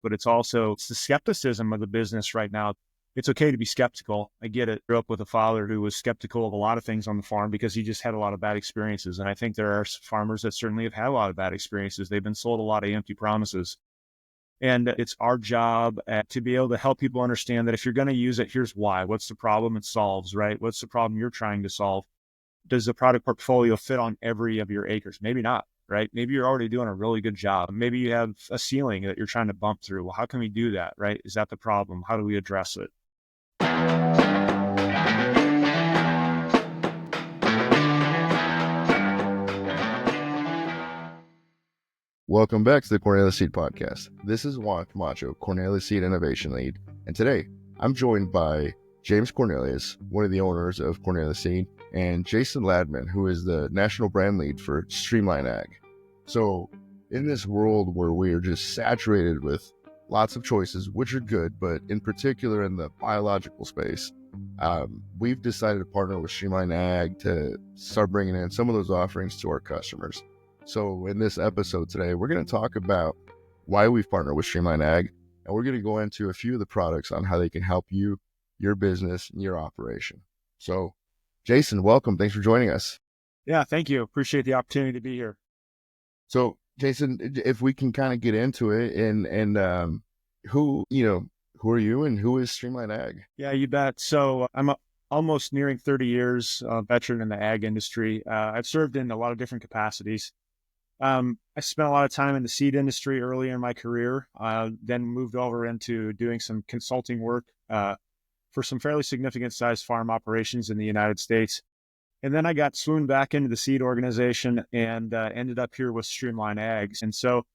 but it's the skepticism of the business right now. It's okay to be skeptical. I get it. I grew up with a father who was skeptical of a lot of things on the farm because he just had a lot of bad experiences. And I think there are farmers that certainly have had a lot of bad experiences. They've been sold a lot of empty promises. And it's our job to be able to help people understand that if you're going to use it, here's why. What's the problem it solves, right? What's the problem you're trying to solve? Does the product portfolio fit on every of your acres? Maybe not, right? Maybe you're already doing a really good job. Maybe you have a ceiling that you're trying to bump through. Well, how can we do that, right? Is that the problem? How do we address it? Welcome back to the Cornelius Seed podcast. This is Juan Camacho, Cornelius Seed Innovation Lead, and today I'm joined by James Cornelius, one of the owners of Cornelius Seed, and Jason Ladman, who is the National Brand Lead for Streamline AG. So in this world where we are just saturated with lots of choices, which are good, but in particular in the biological space, we've decided to partner with Streamline AG to start bringing in some of those offerings to our customers. So in this episode today, we're going to talk about why we've partnered with Streamline AG, and we're going to go into a few of the products on how they can help you, your business, and your operation. So Jason, welcome. Thanks for joining us. Yeah, thank you. Appreciate the opportunity to be here. So Jason, if we can kind of get into it and who are you and who is Streamline AG? Yeah, you bet. So I'm almost nearing 30 years veteran in the ag industry. I've served in a lot of different capacities. I spent a lot of time in the seed industry early in my career, then moved over into doing some consulting work for some fairly significant sized farm operations in the United States. And then I got swooned back into the seed organization and ended up here with Streamline AG. And so,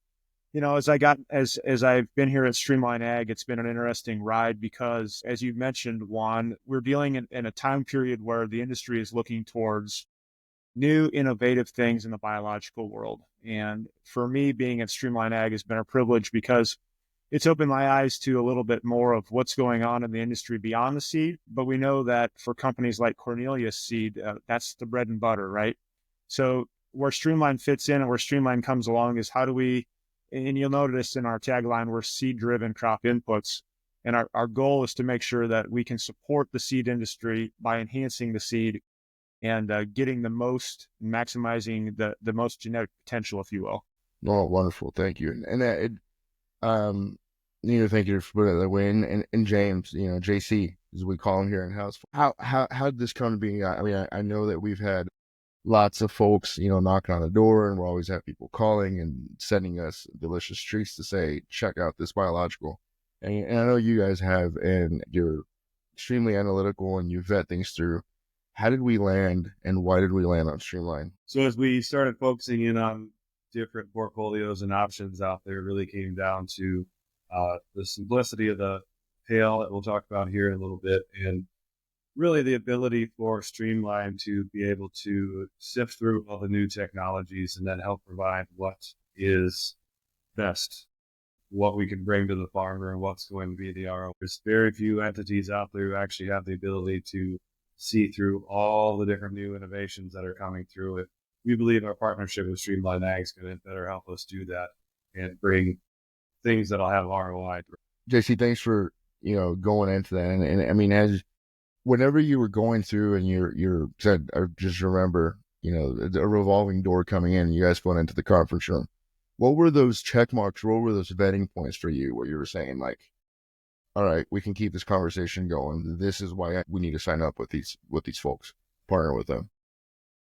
as I've been here at Streamline AG, it's been an interesting ride because, as you mentioned, Juan, we're dealing in a time period where the industry is looking towards new innovative things in the biological world. And for me, being at Streamline AG has been a privilege because it's opened my eyes to a little bit more of what's going on in the industry beyond the seed. But we know that for companies like Cornelius Seed, that's the bread and butter, right? So where Streamline fits in and where Streamline comes along is how do we, and you'll notice in our tagline, we're seed-driven crop inputs. And our goal is to make sure that we can support the seed industry by enhancing the seed and getting the most, maximizing the most genetic potential, if you will. Oh, wonderful. Thank you. Thank you for putting it that way. And James, JC, as we call him here in house. How did this come to be? I mean, I know that we've had lots of folks, knocking on the door, and we'll always have people calling and sending us delicious treats to say, check out this biological. And I know you guys have, and you're extremely analytical and you vet things through. How did we land, and why did we land on Streamline? So as we started focusing in on different portfolios and options out there, it really came down to the simplicity of the pail that we'll talk about here in a little bit, and really the ability for Streamline to be able to sift through all the new technologies and then help provide what is best, what we can bring to the farmer and what's going to be the ROI. There's very few entities out there who actually have the ability to see through all the different new innovations that are coming through it. We believe our partnership with Streamline AG is going to better help us do that and bring things that'll have ROI. JC, thanks for, going into that. And I mean, whenever you were going through and you're said, I just remember, a revolving door coming in, you guys went into the conference room. What were those check marks? What were those vetting points for you where you were saying like, all right, we can keep this conversation going. This is why we need to sign up with these folks, partner with them.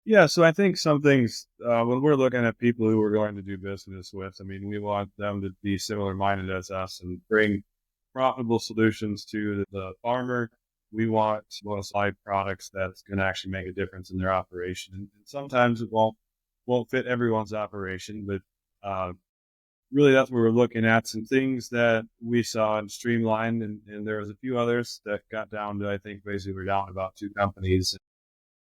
Yeah, so I think some things, when we're looking at people who we're going to do business with, I mean, we want them to be similar minded as us and bring profitable solutions to the farmer. We want live products that's going to actually make a difference in their operation. And sometimes it won't fit everyone's operation, but really that's what we're looking at. Some things that we saw in Streamline, and there was a few others that got down to, I think basically we're down to about 2 companies.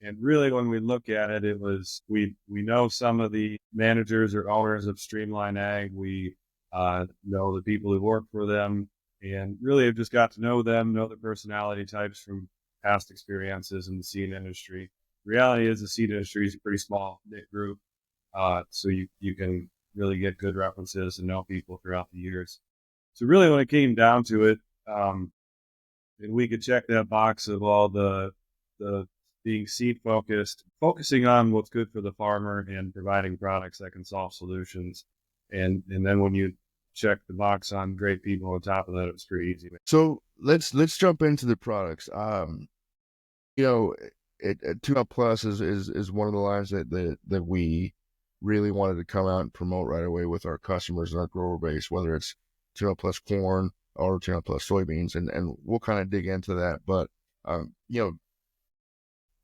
And really when we look at it, it was, we know some of the managers or owners of Streamline AG. We know the people who work for them, and really have just got to know them, know their personality types from past experiences in the seed industry. The reality is the seed industry is a pretty small knit group. So you can really get good references and know people throughout the years. So really, when it came down to it, and we could check that box of all the being seed focused, focusing on what's good for the farmer and providing products that can solve solutions. And then when you check the box on great people on top of that, it's pretty easy. So let's jump into the products. You know, TuneUp Plus is one of the lines that we really wanted to come out and promote right away with our customers and our grower base, whether it's TuneUp Plus corn or TuneUp Plus soybeans, and we'll kind of dig into that. But you know,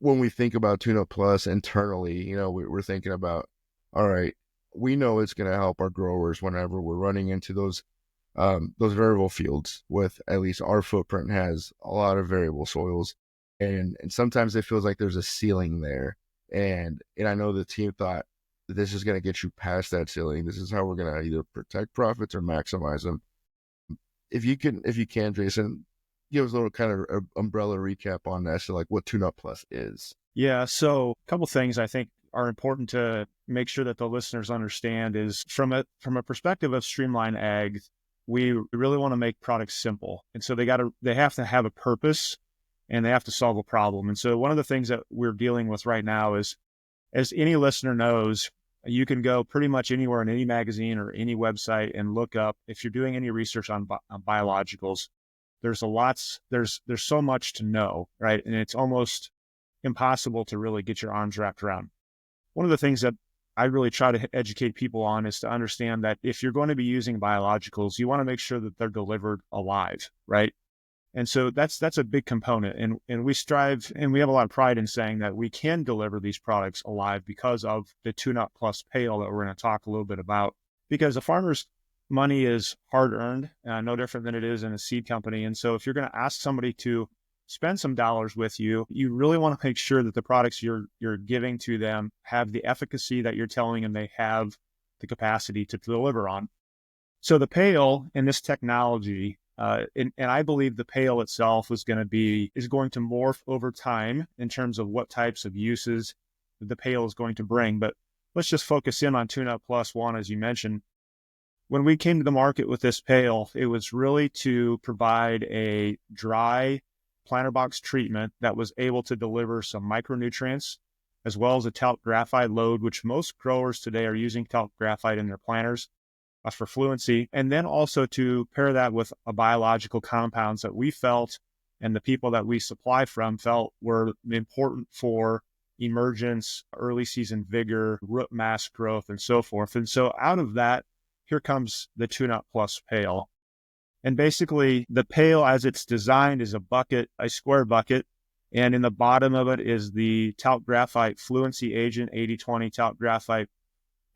when we think about TuneUp Plus internally, you know, we're thinking about, all right, we know it's going to help our growers whenever we're running into those variable fields. With at least our footprint has a lot of variable soils, and sometimes it feels like there's a ceiling there. And I know the team thought that this is going to get you past that ceiling. This is how we're going to either protect profits or maximize them. If you can, Jason, give us a little kind of umbrella recap on that. So like what TuneUp Plus is. Yeah. So a couple things I think are important to make sure that the listeners understand is from a perspective of Streamline Ag, we really want to make products simple. And so they have to have a purpose and they have to solve a problem. And so one of the things that we're dealing with right now is, as any listener knows, you can go pretty much anywhere in any magazine or any website and look up, if you're doing any research on biologicals, there's so much to know, right? And it's almost impossible to really get your arms wrapped around. One of the things that I really try to educate people on is to understand that if you're going to be using biologicals, you want to make sure that they're delivered alive, right? And so that's a big component. And we strive, and we have a lot of pride in saying that we can deliver these products alive because of the TuneUp Plus pail that we're going to talk a little bit about. Because the farmer's money is hard earned, no different than it is in a seed company. And so if you're going to ask somebody to spend some dollars with you, you really want to make sure that the products you're giving to them have the efficacy that you're telling them they have the capacity to deliver on. So the pail and this technology, and I believe the pail itself is going to morph over time in terms of what types of uses the pail is going to bring. But let's just focus in on TuneUp Plus One, as you mentioned. When we came to the market with this pail, it was really to provide a dry planter box treatment that was able to deliver some micronutrients, as well as a talc graphite load, which most growers today are using talc graphite in their planters for fluency, and then also to pair that with a biological compounds that we felt, and the people that we supply from felt, were important for emergence, early season vigor, root mass growth, and so forth. And so out of that, here comes the TuneUp Plus pail. And basically the pail as it's designed is a square bucket. And in the bottom of it is the talc graphite fluency agent, 80/20 talc graphite.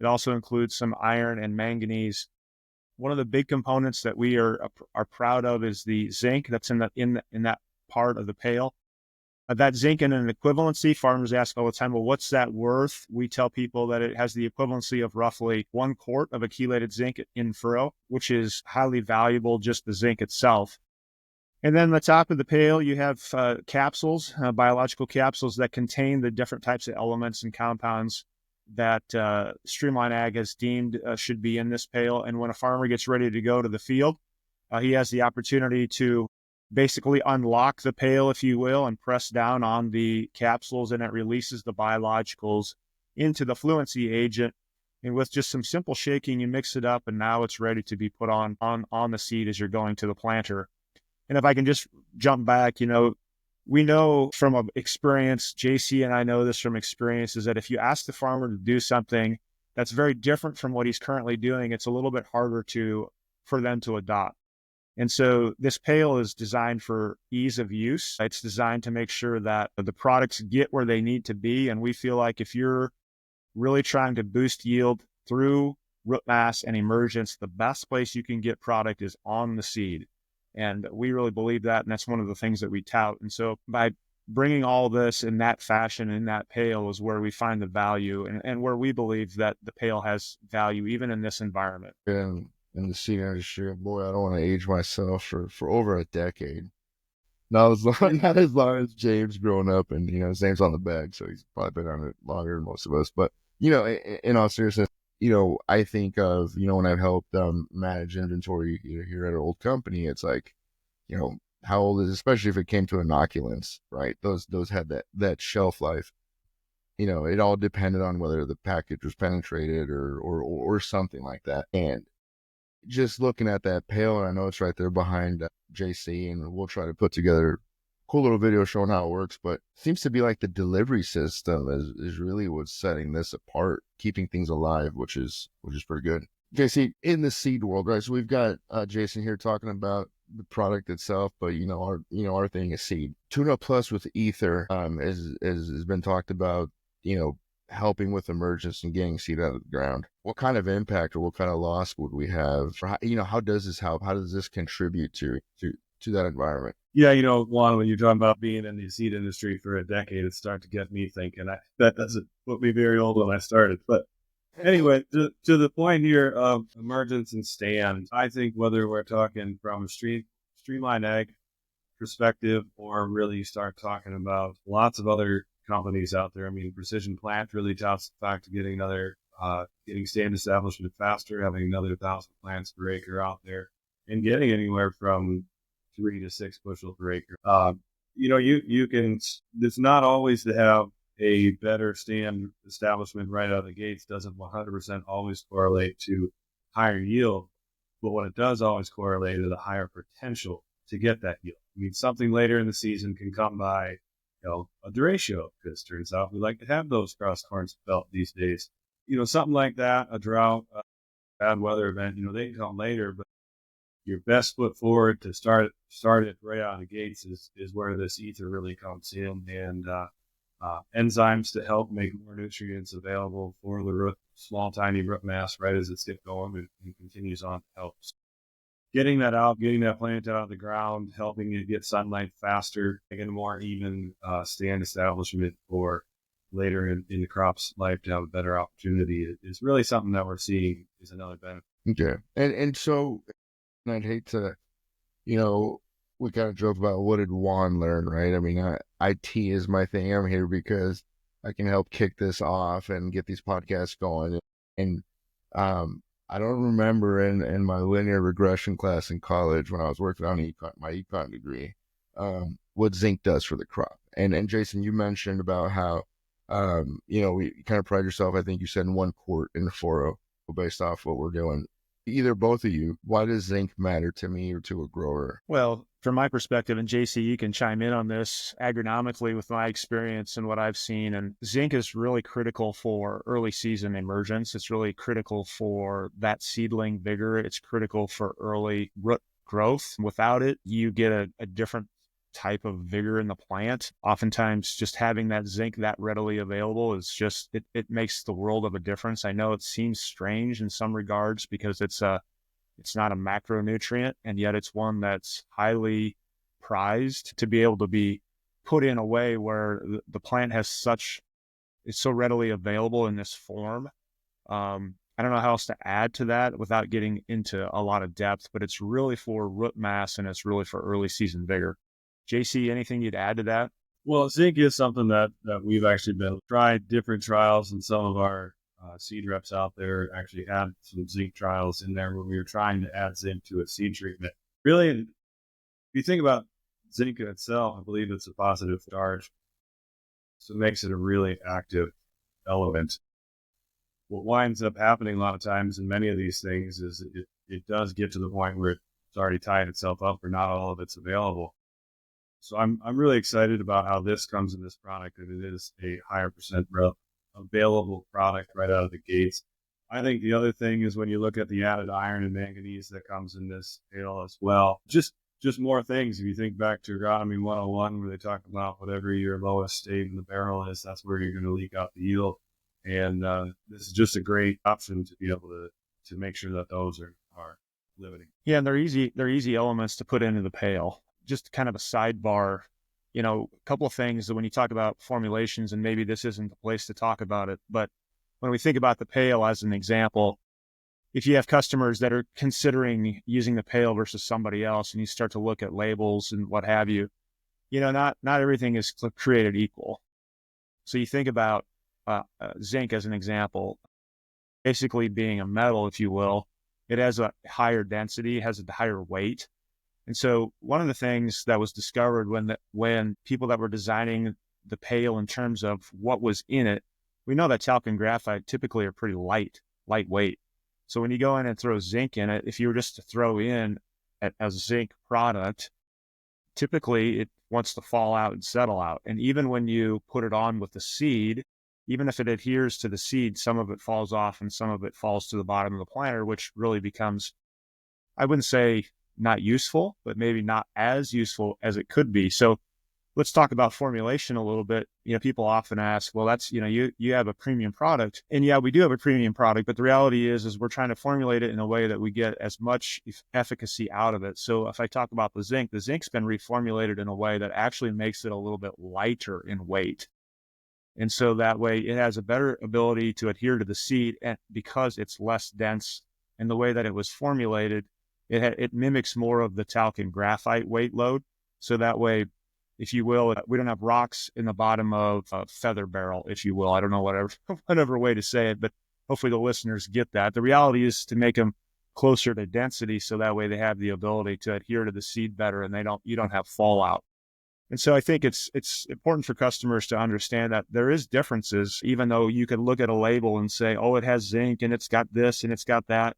It also includes some iron and manganese. One of the big components that we are proud of is the zinc that's in that part of the pail. That zinc in an equivalency, farmers ask all the time, well, what's that worth? We tell people that it has the equivalency of roughly 1 quart of a chelated zinc in furrow, which is highly valuable, just the zinc itself. And then the top of the pail, you have capsules, biological capsules that contain the different types of elements and compounds that Streamline Ag has deemed should be in this pail. And when a farmer gets ready to go to the field, he has the opportunity to basically unlock the pail, if you will, and press down on the capsules, and it releases the biologicals into the fluency agent. And with just some simple shaking, you mix it up, and now it's ready to be put on the seed as you're going to the planter. And if I can just jump back, we know from experience, JC and I know this from experience, is that if you ask the farmer to do something that's very different from what he's currently doing, it's a little bit harder for them to adopt. And so this pail is designed for ease of use. It's designed to make sure that the products get where they need to be. And we feel like if you're really trying to boost yield through root mass and emergence, the best place you can get product is on the seed. And we really believe that. And that's one of the things that we tout. And so by bringing all this in that fashion, in that pail, is where we find the value and where we believe that the pail has value, even in this environment. And in the seed industry, boy, I don't want to age myself for over a decade. Not as long as James growing up, and his name's on the bag, so he's probably been on it longer than most of us. But in all seriousness, I think of, when I've helped manage inventory here at our old company, it's like, how old is, especially if it came to inoculants, right? Those had that shelf life. It all depended on whether the package was penetrated or something like that. And just looking at that pail, and I know it's right there behind JC, and we'll try to put together a cool little video showing how it works, but it seems to be like the delivery system is really what's setting this apart, keeping things alive, which is pretty good. JC, in the seed world, right? So we've got Jason here talking about the product itself, but our thing is seed. TuneUp Plus with Ether has been talked about, helping with emergence and getting seed out of the ground. What kind of impact or what kind of loss would we have? Or how does this help? How does this contribute to that environment? Yeah, Juan, when you're talking about being in the seed industry for a decade, it's starting to get me thinking. That doesn't put me very old when I started. But anyway, to the point here of emergence and stand, I think whether we're talking from a Streamline AG perspective or really start talking about lots of other companies out there. I mean, Precision Plant really touts the fact of getting stand establishment faster, having another 1,000 plants per acre out there, and getting anywhere from 3 to 6 bushel per acre. You can. It's not always to have a better stand establishment right out of the gates doesn't 100% always correlate to higher yield, but what it does always correlate to the higher potential to get that yield. I mean, something later in the season can come by, a derecho, because it turns out we like to have those cross corns felt these days. Something like that, a drought, bad weather event, they can come later, but your best foot forward to start it right out of the gates is where this ether really comes in, and enzymes to help make more nutrients available for the root, small, tiny root mass right as it's get going and continues on to help. Getting that out, getting that plant out of the ground, helping it get sunlight faster, making a more even stand establishment for later in the crop's life to have a better opportunity is really something that we're seeing is another benefit. Okay. And so I'd hate to, we kind of joke about what did Juan learn, right? I mean, IT is my thing. I'm here because I can help kick this off and get these podcasts going. And I don't remember in my linear regression class in college when I was working on my econ degree, what zinc does for the crop. And Jason, you mentioned about how, we kind of pride yourself, I think you said, in 1 quart in the furrow based off what we're doing. Either both of you, why does zinc matter to me or to a grower? Well, from my perspective, and JC, you can chime in on this agronomically with my experience and what I've seen. And zinc is really critical for early season emergence. It's really critical for that seedling vigor. It's critical for early root growth. Without it, you get a different type of vigor in the plant. Oftentimes just having that zinc that readily available is just, it makes the world of a difference. I know it seems strange in some regards because it's not a macronutrient, and yet it's one that's highly prized to be able to be put in a way where the plant it's so readily available in this form. I don't know how else to add to that without getting into a lot of depth, but it's really for root mass and it's really for early season vigor. JC, anything you'd add to that? Well, zinc is something that we've actually tried different trials, and some of our seed reps out there actually had some zinc trials in there where we were trying to add zinc to a seed treatment. Really, if you think about zinc in itself, I believe it's a positive charge, so it makes it a really active element. What winds up happening a lot of times in many of these things is it does get to the point where it's already tied itself up or not all of it's available. So I'm really excited about how this comes in this product, and it is a higher percent available product right out of the gates. I think the other thing is when you look at the added iron and manganese that comes in this ale as well, just more things. If you think back to Agronomy 101, where they talk about whatever your lowest state in the barrel is, that's where you're going to leak out the yield. And this is just a great option to be able to make sure that those are limiting. Yeah, and they're easy elements to put into the pail. Just kind of a sidebar, a couple of things that when you talk about formulations, and maybe this isn't the place to talk about it, but when we think about the pail as an example, if you have customers that are considering using the pail versus somebody else, and you start to look at labels and what have you, not everything is created equal. So you think about zinc as an example. basically being a metal, if you will, it has a higher density, has a higher weight. And so one of the things that was discovered when people that were designing the pail in terms of what was in it, we know that talc and graphite typically are pretty lightweight. So when you go in and throw zinc in it, if you were just to throw in a zinc product, typically it wants to fall out and settle out. And even when you put it on with the seed, even if it adheres to the seed, some of it falls off and some of it falls to the bottom of the planter, which really becomes, I wouldn't say not useful, but maybe not as useful as it could be. So let's talk about formulation a little bit. People often ask, well, that's, you have a premium product. And yeah, we do have a premium product, but the reality is we're trying to formulate it in a way that we get as much efficacy out of it. So if I talk about the zinc's been reformulated in a way that actually makes it a little bit lighter in weight. And so that way it has a better ability to adhere to the seed, and because it's less dense, and the way that it was formulated, it mimics more of the talc and graphite weight load. So that way, if you will, we don't have rocks in the bottom of a feather barrel, if you will. I don't know whatever way to say it, but hopefully the listeners get that. The reality is to make them closer to density, so that way they have the ability to adhere to the seed better, and you don't have fallout. And so I think it's important for customers to understand that there is differences, even though you could look at a label and say, oh, it has zinc and it's got this and it's got that.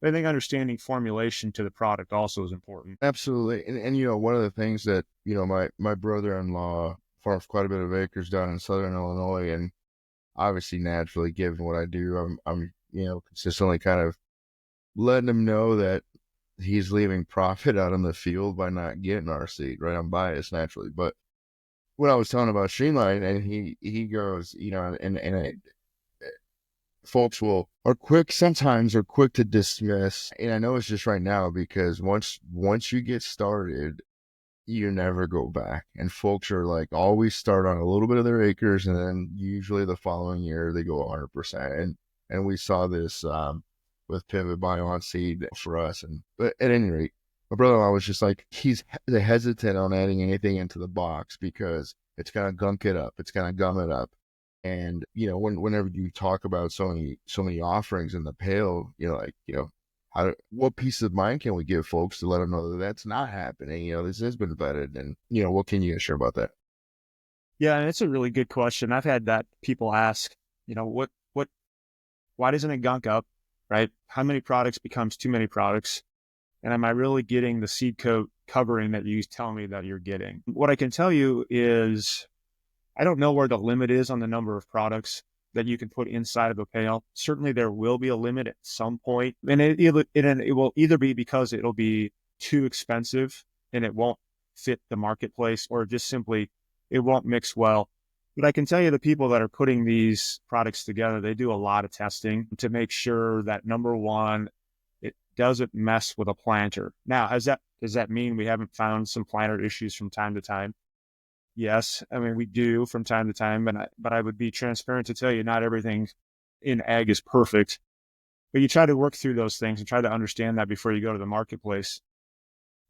I think understanding formulation to the product also is important. Absolutely. And one of the things that, my brother-in-law farms quite a bit of acres down in Southern Illinois, and obviously naturally, given what I do, I'm consistently kind of letting him know that he's leaving profit out in the field by not getting our seed, right? I'm biased naturally, but when I was telling about Streamline, and he goes, folks are quick to dismiss, and I know it's just right now because once you get started, you never go back, and folks are like always start on a little bit of their acres, and then usually the following year they go 100%, and we saw this with Pivot Bio on seed for us, but at any rate, my brother-in-law was just like, he's hesitant on adding anything into the box because it's gonna gunk it up, it's gonna gum it up. And whenever you talk about so many offerings in the pail, what peace of mind can we give folks to let them know that that's not happening? This has been vetted, and what can you share about that? Yeah, and it's a really good question. I've had that people ask, why doesn't it gunk up, right? How many products becomes too many products? And am I really getting the seed coat covering that you tell me that you're getting? What I can tell you is, I don't know where the limit is on the number of products that you can put inside of a pail. Certainly there will be a limit at some point. And it will either be because it'll be too expensive and it won't fit the marketplace, or just simply it won't mix well. But I can tell you the people that are putting these products together, they do a lot of testing to make sure that, number one, it doesn't mess with a planter. Now, does that mean we haven't found some planter issues from time to time? Yes, I mean, we do from time to time, but I would be transparent to tell you not everything in ag is perfect. But you try to work through those things and try to understand that before you go to the marketplace.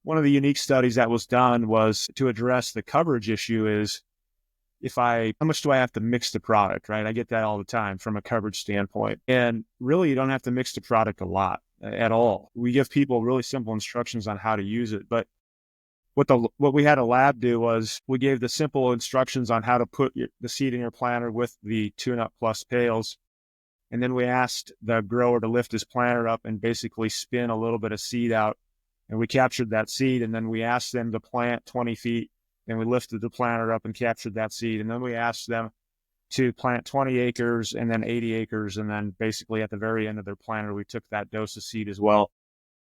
One of the unique studies that was done was to address the coverage issue is, how much do I have to mix the product, right? I get that all the time from a coverage standpoint. And really, you don't have to mix the product a lot at all. We give people really simple instructions on how to use it, but what we had a lab do was we gave the simple instructions on how to put the seed in your planter with the TuneUp Plus pails. And then we asked the grower to lift his planter up and basically spin a little bit of seed out. And we captured that seed. And then we asked them to plant 20 feet. And we lifted the planter up and captured that seed. And then we asked them to plant 20 acres and then 80 acres. And then basically at the very end of their planter, we took that dose of seed as well.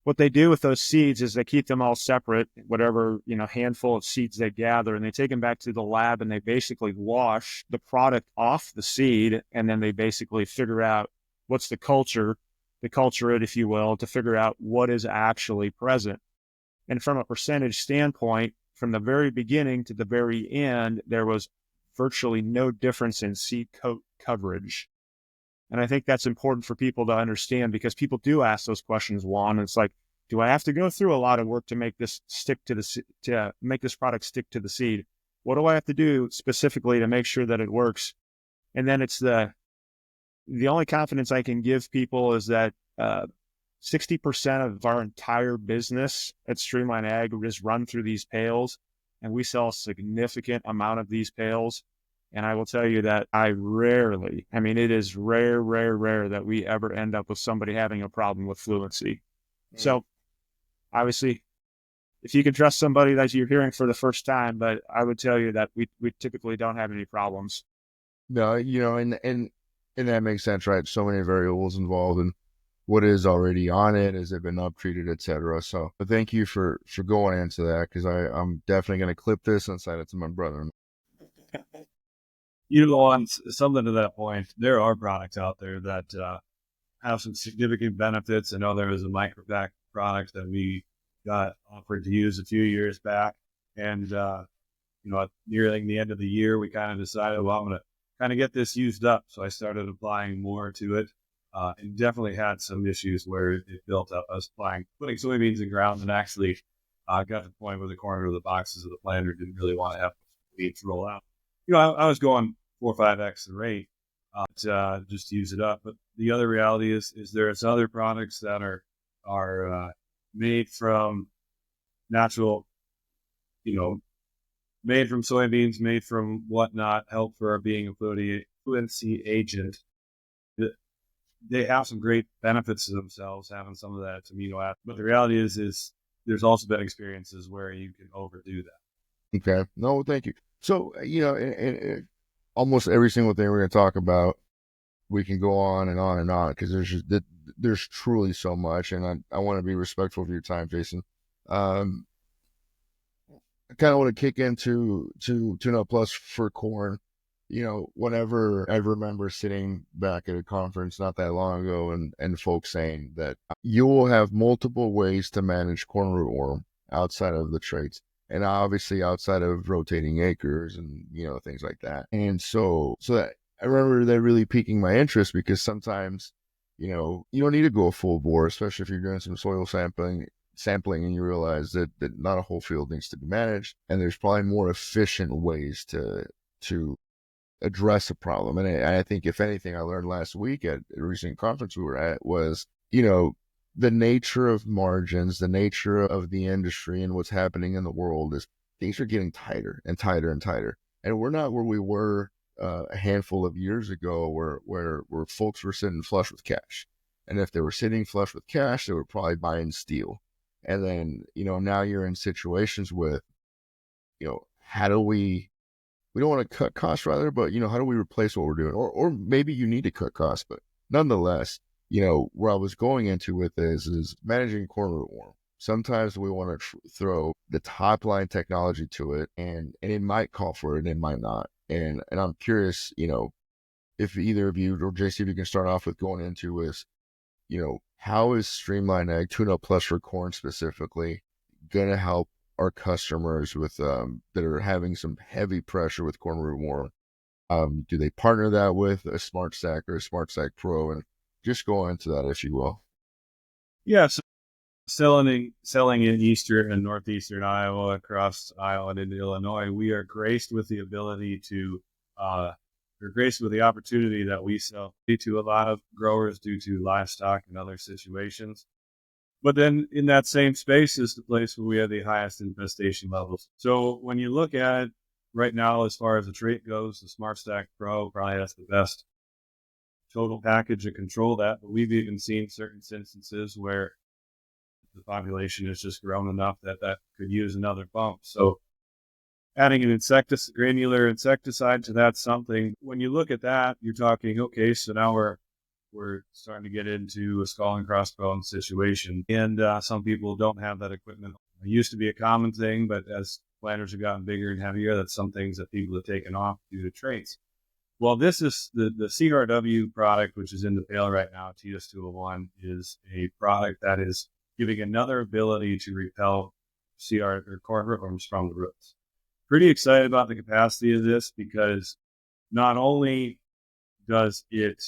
What they do with those seeds is they keep them all separate, whatever, handful of seeds they gather, and they take them back to the lab and they basically wash the product off the seed. And then they basically figure out what's the culture it, if you will, to figure out what is actually present. And from a percentage standpoint, from the very beginning to the very end, there was virtually no difference in seed coat coverage. And I think that's important for people to understand, because people do ask those questions, Juan. It's like, do I have to go through a lot of work to make this to make this product stick to the seed? What do I have to do specifically to make sure that it works? And then it's the only confidence I can give people is that 60% of our entire business at Streamline Ag is run through these pails, and we sell a significant amount of these pails. And I will tell you that it is rare that we ever end up with somebody having a problem with fluency. So obviously, if you can trust somebody that you're hearing for the first time, but I would tell you that we typically don't have any problems. No, and that makes sense, right? So many variables involved in what is already on it, has it been up-treated, etc. So, but thank you for going into that, because I'm definitely going to clip this and send it to my brother. On something to that point, there are products out there that have some significant benefits. I know there was a micropack product that we got offered to use a few years back, and nearing the end of the year, we kind of decided, well, I'm going to kind of get this used up. So I started applying more to it, and definitely had some issues where it built up. I was putting soybeans in ground, and actually got to the point where the corner of the boxes of the planter didn't really want to have beans roll out. I was going 4 or 5x the rate just to use it up. But the other reality is there's other products that are made from natural, made from soybeans, made from whatnot, help for being a fluency agent. They have some great benefits to themselves, having some of that amino acid. But the reality is there's also been experiences where you can overdo that. Okay. No, thank you. So, in almost every single thing we're going to talk about, we can go on and on and on, because there's truly so much, and I want to be respectful of your time, Jason. I kind of want to kick into TuneUp Plus for corn. Whenever I remember sitting back at a conference not that long ago and folks saying that you will have multiple ways to manage corn rootworm outside of the traits, and obviously outside of rotating acres and, things like that. And so that I remember that really piquing my interest, because sometimes, you don't need to go full bore, especially if you're doing some soil sampling and you realize that not a whole field needs to be managed. And there's probably more efficient ways to address a problem. And I think, if anything, I learned last week at a recent conference we were at was, the nature of margins, the nature of the industry and what's happening in the world is things are getting tighter and tighter and tighter. And we're not where we were a handful of years ago where folks were sitting flush with cash. And if they were sitting flush with cash, they were probably buying steel. And then, now you're in situations with, how do we don't want to cut costs rather, but, how do we replace what we're doing? Or maybe you need to cut costs, but nonetheless, where I was going into with this is managing corn rootworm. Sometimes we want to throw the top line technology to it, and it might call for it, and it might not. And I'm curious, if either of you, or JC, if you can start off with going into is, how is Streamline Ag TuneUp Plus for corn specifically going to help our customers with that are having some heavy pressure with corn rootworm? Do they partner that with a Smart Stack or a Smart Stack Pro? And just go into that, if you will. Yeah, so selling in eastern and northeastern Iowa, across Iowa and into Illinois, we are graced with the ability to, we're graced with the opportunity that we sell to a lot of growers due to livestock and other situations. But then in that same space is the place where we have the highest infestation levels. So when you look at it right now, as far as the trait goes, the Smart Stack Pro probably has the best total package to control that. But we've even seen certain instances where the population has just grown enough that could use another bump. So adding an granular insecticide to that something, when you look at that, you're talking, okay, so now we're starting to get into a skull and crossbones situation. And some people don't have that equipment. It used to be a common thing, but as planters have gotten bigger and heavier, that's some things that people have taken off due to traits. Well, this is the CRW product, which is in the pail right now, TS201, is a product that is giving another ability to repel corn rootworms from the roots. Pretty excited about the capacity of this, because not only does it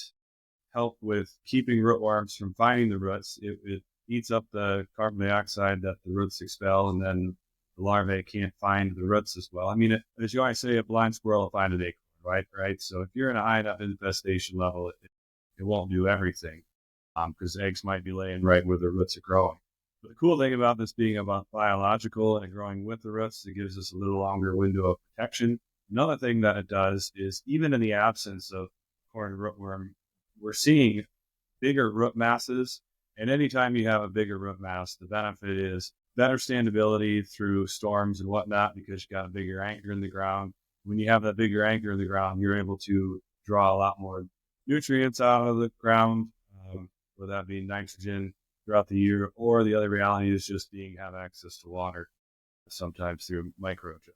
help with keeping rootworms from finding the roots, it eats up the carbon dioxide that the roots expel, and then the larvae can't find the roots as well. I mean, as you always say, a blind squirrel will find an acorn, right? So if you're in a high enough infestation level, It won't do everything because eggs might be laying right where the roots are growing. But the cool thing about this being about biological and growing with the roots, it gives us a little longer window of protection. Another thing that it does is even in the absence of corn rootworm, we're seeing bigger root masses. And anytime you have a bigger root mass, the benefit is better standability through storms and whatnot because you got a bigger anchor in the ground. When you have that bigger anchor in the ground, you're able to draw a lot more nutrients out of the ground, whether that be nitrogen throughout the year, or the other reality is just have access to water, sometimes through microchips.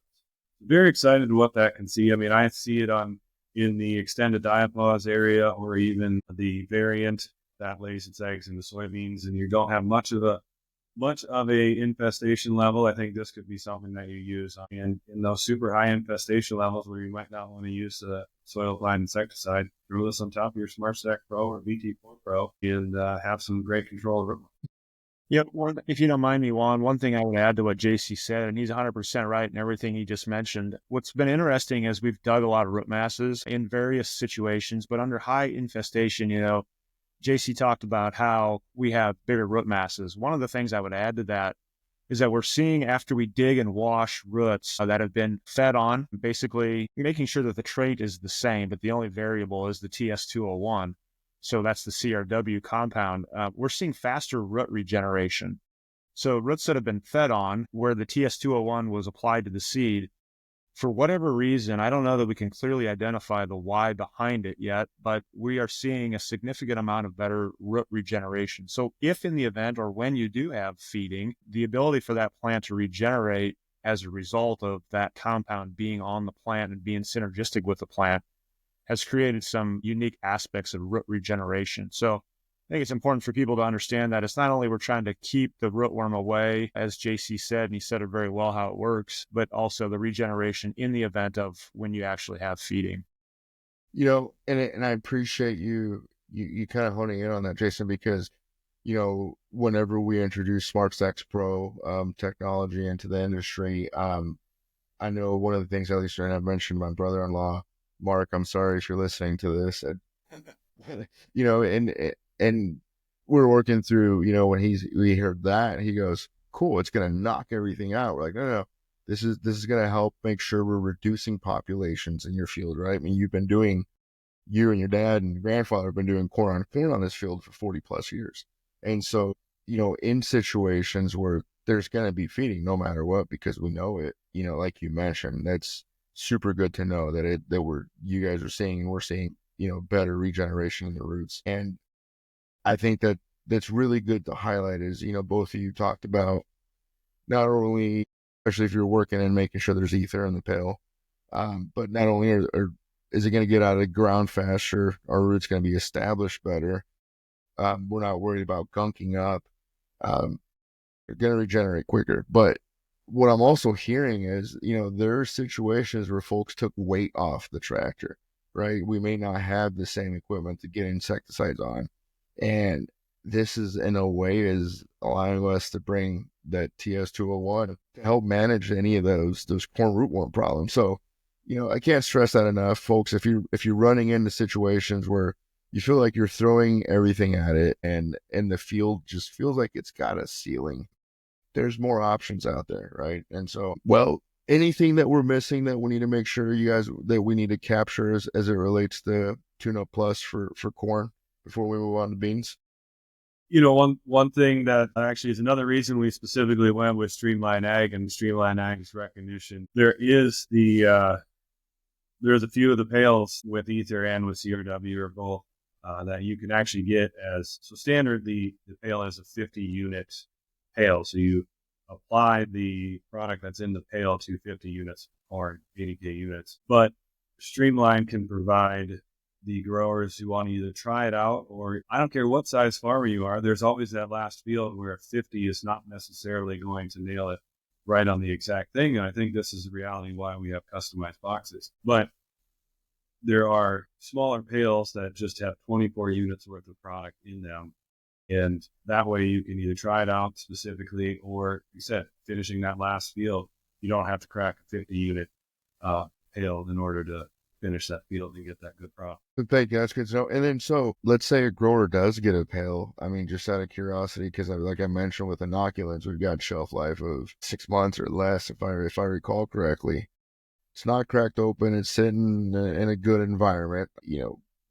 Very excited to what that can see. I mean, I see it in the extended diapause area, or even the variant that lays its eggs in the soybeans, and you don't have much of a infestation level. I think this could be something that you use in those super high infestation levels where you might not want to use the soil applied insecticide. Throw this on top of your Smart Stack Pro or VT4 Pro and have some great control of it. Yep. If you don't mind me, Juan, one thing I would add to what JC said, and he's 100% right in everything he just mentioned. What's been interesting is we've dug a lot of root masses in various situations, but under high infestation, JC talked about how we have bigger root masses. One of the things I would add to that is that we're seeing after we dig and wash roots that have been fed on, basically making sure that the trait is the same, but the only variable is the TS201. So that's the CRW compound. We're seeing faster root regeneration. So roots that have been fed on where the TS201 was applied to the seed, for whatever reason, I don't know that we can clearly identify the why behind it yet, but we are seeing a significant amount of better root regeneration. So if in the event or when you do have feeding, the ability for that plant to regenerate as a result of that compound being on the plant and being synergistic with the plant has created some unique aspects of root regeneration. So I think it's important for people to understand that it's not only we're trying to keep the rootworm away, as JC said, and he said it very well how it works, but also the regeneration in the event of when you actually have feeding. And I appreciate you kind of honing in on that, Jason, because, whenever we introduce Smart Stacks Pro technology into the industry, I know one of the things, at least, and I've mentioned my brother-in-law, Mark, I'm sorry if you're listening to this, and we're working through, when we heard that, he goes, cool, it's going to knock everything out. We're like, no, this is going to help make sure we're reducing populations in your field, right? I mean, you and your dad and your grandfather have been doing corn on this field for 40 plus years. And so, in situations where there's going to be feeding no matter what, because we know it, like you mentioned, that's super good to know that you guys are seeing, and we're seeing, better regeneration in the roots. And I think that's really good to highlight is, both of you talked about not only, especially if you're working and making sure there's ether in the pail, but not only is it going to get out of the ground faster, our roots going to be established better. We're not worried about gunking up. They're going to regenerate quicker. But what I'm also hearing is, there are situations where folks took weight off the tractor, right? We may not have the same equipment to get insecticides on. And this is, in a way, is allowing us to bring that TS201 to help manage any of those corn rootworm problems. So, I can't stress that enough, folks. If you're running into situations where you feel like you're throwing everything at it and the field just feels like it's got a ceiling, there's more options out there, right? And so, anything that we're missing that we need to make sure that we need to capture as it relates to TuneUp Plus for corn before we move on to beans? One thing that actually is another reason we specifically went with Streamline Ag and Streamline Ag's recognition. There's a few of the pails with Ether and with CRW or both that you can actually get as, so standard, the pail is a 50 unit pail. So you apply the product that's in the pail to 50 units or 80K units. But Streamline can provide the growers who want to either try it out, or I don't care what size farmer you are, there's always that last field where 50 is not necessarily going to nail it right on the exact thing. And I think this is the reality why we have customized boxes. But there are smaller pails that just have 24 units worth of product in them. And that way you can either try it out specifically, or, like you said, finishing that last field, you don't have to crack a 50 unit pail in order to finish that field and get that good crop. Thank you. That's good to know. And then, so let's say a grower does get a pail. I mean, just out of curiosity, because like I mentioned with inoculants, we've got shelf life of 6 months or less, if I recall correctly. It's not cracked open. It's sitting in a good environment.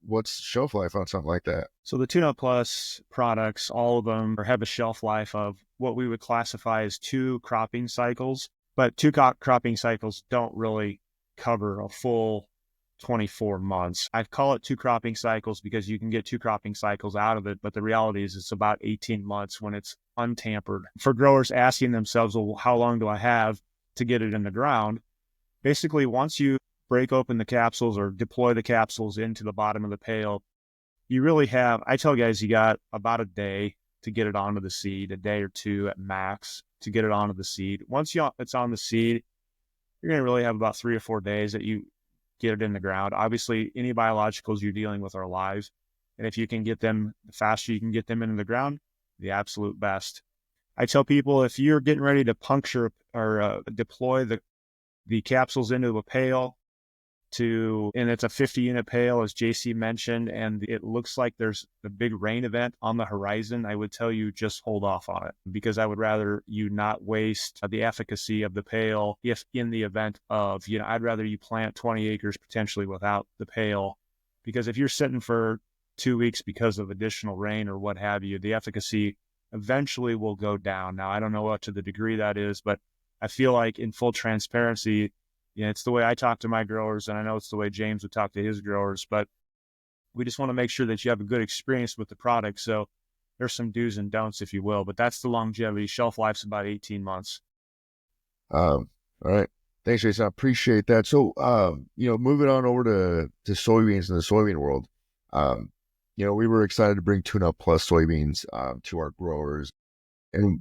What's shelf life on something like that? So the TuneUp Plus products, all of them have a shelf life of what we would classify as 2 cropping cycles, but 2 cropping cycles don't really cover a full 24 months. I call it 2 cropping cycles because you can get 2 cropping cycles out of it, but the reality is it's about 18 months when it's untampered. For growers asking themselves, well, how long do I have to get it in the ground? Basically, once you break open the capsules or deploy the capsules into the bottom of the pail, you really have, I tell guys, you got about a day to get it onto the seed, a day or 2 at max to get it onto the seed. Once it's on the seed, you're going to really have about 3 or 4 days that you get it in the ground. Obviously, any biologicals you're dealing with are live. And if you can get them, the faster you can get them into the ground, the absolute best. I tell people, if you're getting ready to puncture or deploy the capsules into a pail and it's a 50-unit pail, as JC mentioned, and it looks like there's a big rain event on the horizon, I would tell you just hold off on it, because I would rather you not waste the efficacy of the pail if in the event of, I'd rather you plant 20 acres potentially without the pail, because if you're sitting for 2 weeks because of additional rain or what have you, the efficacy eventually will go down. Now, I don't know what to the degree that is, but I feel like in full transparency, it's the way I talk to my growers, and I know it's the way James would talk to his growers, but we just want to make sure that you have a good experience with the product. So there's some do's and don'ts, if you will, but that's the longevity. Shelf life's about 18 months. All right. Thanks, Jason. I appreciate that. So, moving on over to soybeans in the soybean world, we were excited to bring TuneUp Plus soybeans to our growers. And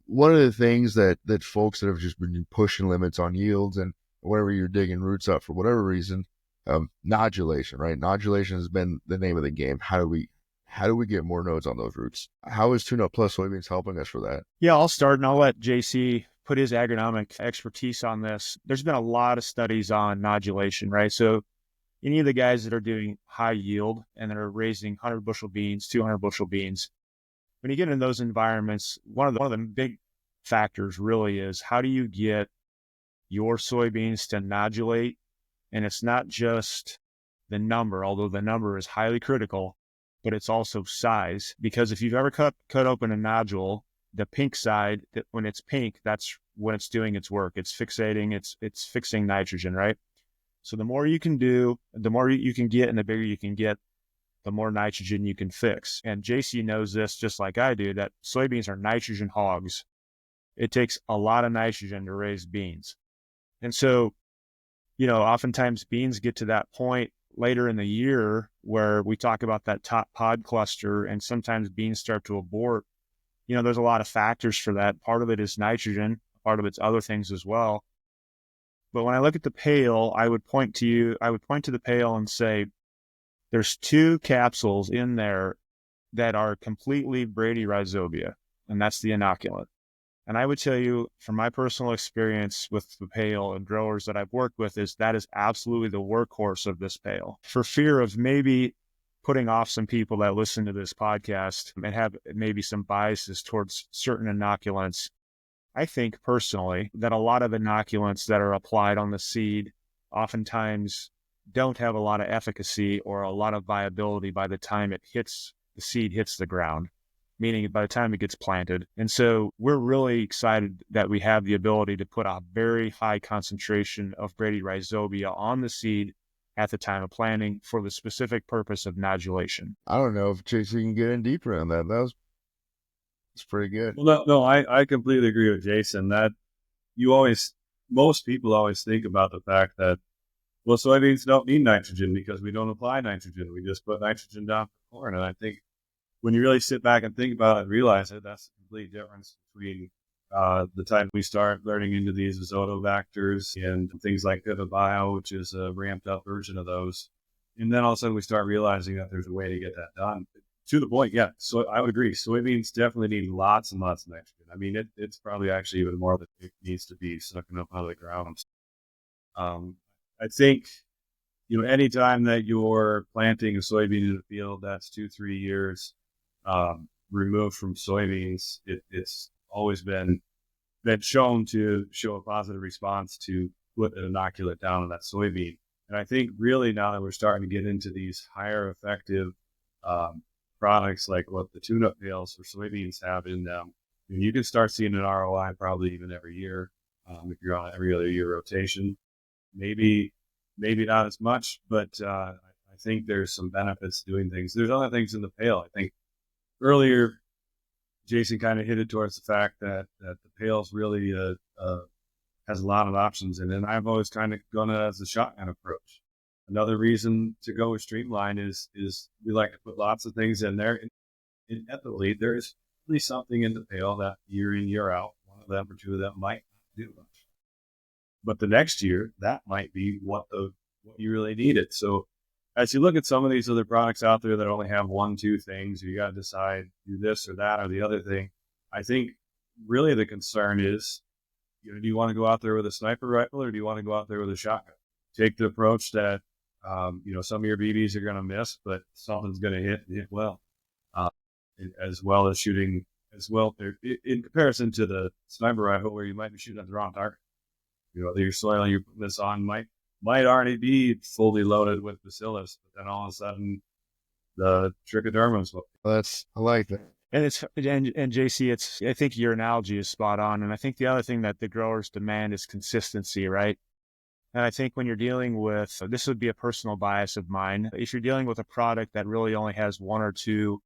one of the things that folks that have just been pushing limits on yields and whenever you're digging roots up for whatever reason, nodulation, right? Nodulation has been the name of the game. How do we get more nodes on those roots? How is TuneUp Plus soybeans helping us for that? Yeah, I'll start and I'll let JC put his agronomic expertise on this. There's been a lot of studies on nodulation, right? So any of the guys that are doing high yield and that are raising 100 bushel beans, 200 bushel beans, when you get in those environments, one of the big factors really is, how do you get your soybeans to nodulate? And it's not just the number, although the number is highly critical, but it's also size. Because if you've ever cut open a nodule, the pink side, when it's pink, that's when it's doing its work. It's fixating, it's fixing nitrogen, right? So the more you can do, the more you can get, and the bigger you can get, the more nitrogen you can fix. And JC knows this just like I do, that soybeans are nitrogen hogs. It takes a lot of nitrogen to raise beans. And so, oftentimes beans get to that point later in the year where we talk about that top pod cluster, and sometimes beans start to abort. There's a lot of factors for that. Part of it is nitrogen, part of it's other things as well. But when I look at the pail, I would point to the pail and say, there's 2 capsules in there that are completely bradyrhizobia, and that's the inoculant. And I would tell you, from my personal experience with the pail and growers that I've worked with, that is absolutely the workhorse of this pail. For fear of maybe putting off some people that listen to this podcast and have maybe some biases towards certain inoculants, I think personally that a lot of inoculants that are applied on the seed oftentimes don't have a lot of efficacy or a lot of viability by the time the seed hits the ground, meaning by the time it gets planted. And so we're really excited that we have the ability to put a very high concentration of bradyrhizobia on the seed at the time of planting for the specific purpose of nodulation. I don't know if JC can get in deeper on that. It's pretty good. Well, no, I completely agree with Jason that most people always think about the fact that, well, soybeans don't need nitrogen because we don't apply nitrogen. We just put nitrogen down for corn. And I think when you really sit back and think about it and realize it, that's the complete difference between the time we start learning into these azotobacters and things like Bio, which is a ramped up version of those. And then all of a sudden we start realizing that there's a way to get that done. To the point, yeah. So I would agree. Soybeans definitely need lots and lots of nitrogen. I mean, it's probably actually even more than it needs to be sucking up out of the ground. I think anytime that you're planting a soybean in a field that's 2-3 years removed from soybeans, it's always been shown to show a positive response to put an inoculant down on that soybean. And I think really now that we're starting to get into these higher effective products like what the TuneUp bales for soybeans have in them, you can start seeing an ROI probably even every year if you're on every other year rotation. Maybe not as much, but I think there's some benefits to doing things. There's other things in the pail. I think earlier Jason kind of hinted towards the fact that the pails really has a lot of options in it. And I've always kind of gone as a shotgun approach. Another reason to go with Streamline is we like to put lots of things in there. Inevitably, there is really something in the pail that year in, year out, one of them or two of them might not do much. But the next year, that might be what you really needed. So as you look at some of these other products out there that only have 1-2 things, you got to decide do this or that or the other thing. I think really the concern is, do you want to go out there with a sniper rifle or do you want to go out there with a shotgun? Take the approach that, some of your BBs are going to miss, but something's going to hit well, as well as shooting as well in comparison to the sniper rifle where you might be shooting at the wrong target. Your soil you're putting this on might already be fully loaded with bacillus, but then all of a sudden the trichodermas. I like that. And and JC, I think your analogy is spot on. And I think the other thing that the growers demand is consistency, right? And I think when you're dealing with, this would be a personal bias of mine, if you're dealing with a product that really only has 1 or 2,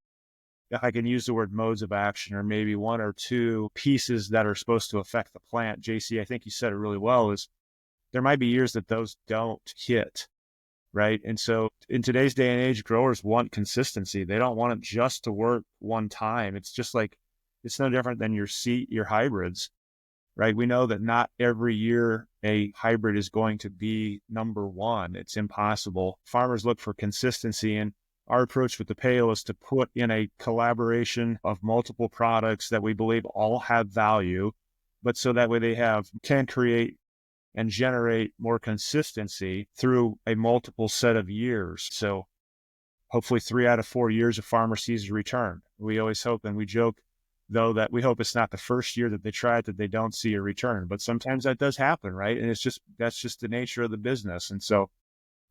if I can use the word modes of action, or maybe 1 or 2 pieces that are supposed to affect the plant, JC, I think you said it really well, is there might be years that those don't hit, right? And so in today's day and age, growers want consistency. They don't want it just to work one time. It's just like, it's no different than your hybrids, right? We know that not every year a hybrid is going to be number 1. It's impossible. Farmers look for consistency, and our approach with the pail is to put in a collaboration of multiple products that we believe all have value, but so that way they can create and generate more consistency through a multiple set of years. So hopefully 3 out of 4 years a farmer sees a return. We always hope, and we joke though, that we hope it's not the first year that they try it that they don't see a return, but sometimes that does happen, right? And that's just the nature of the business. And so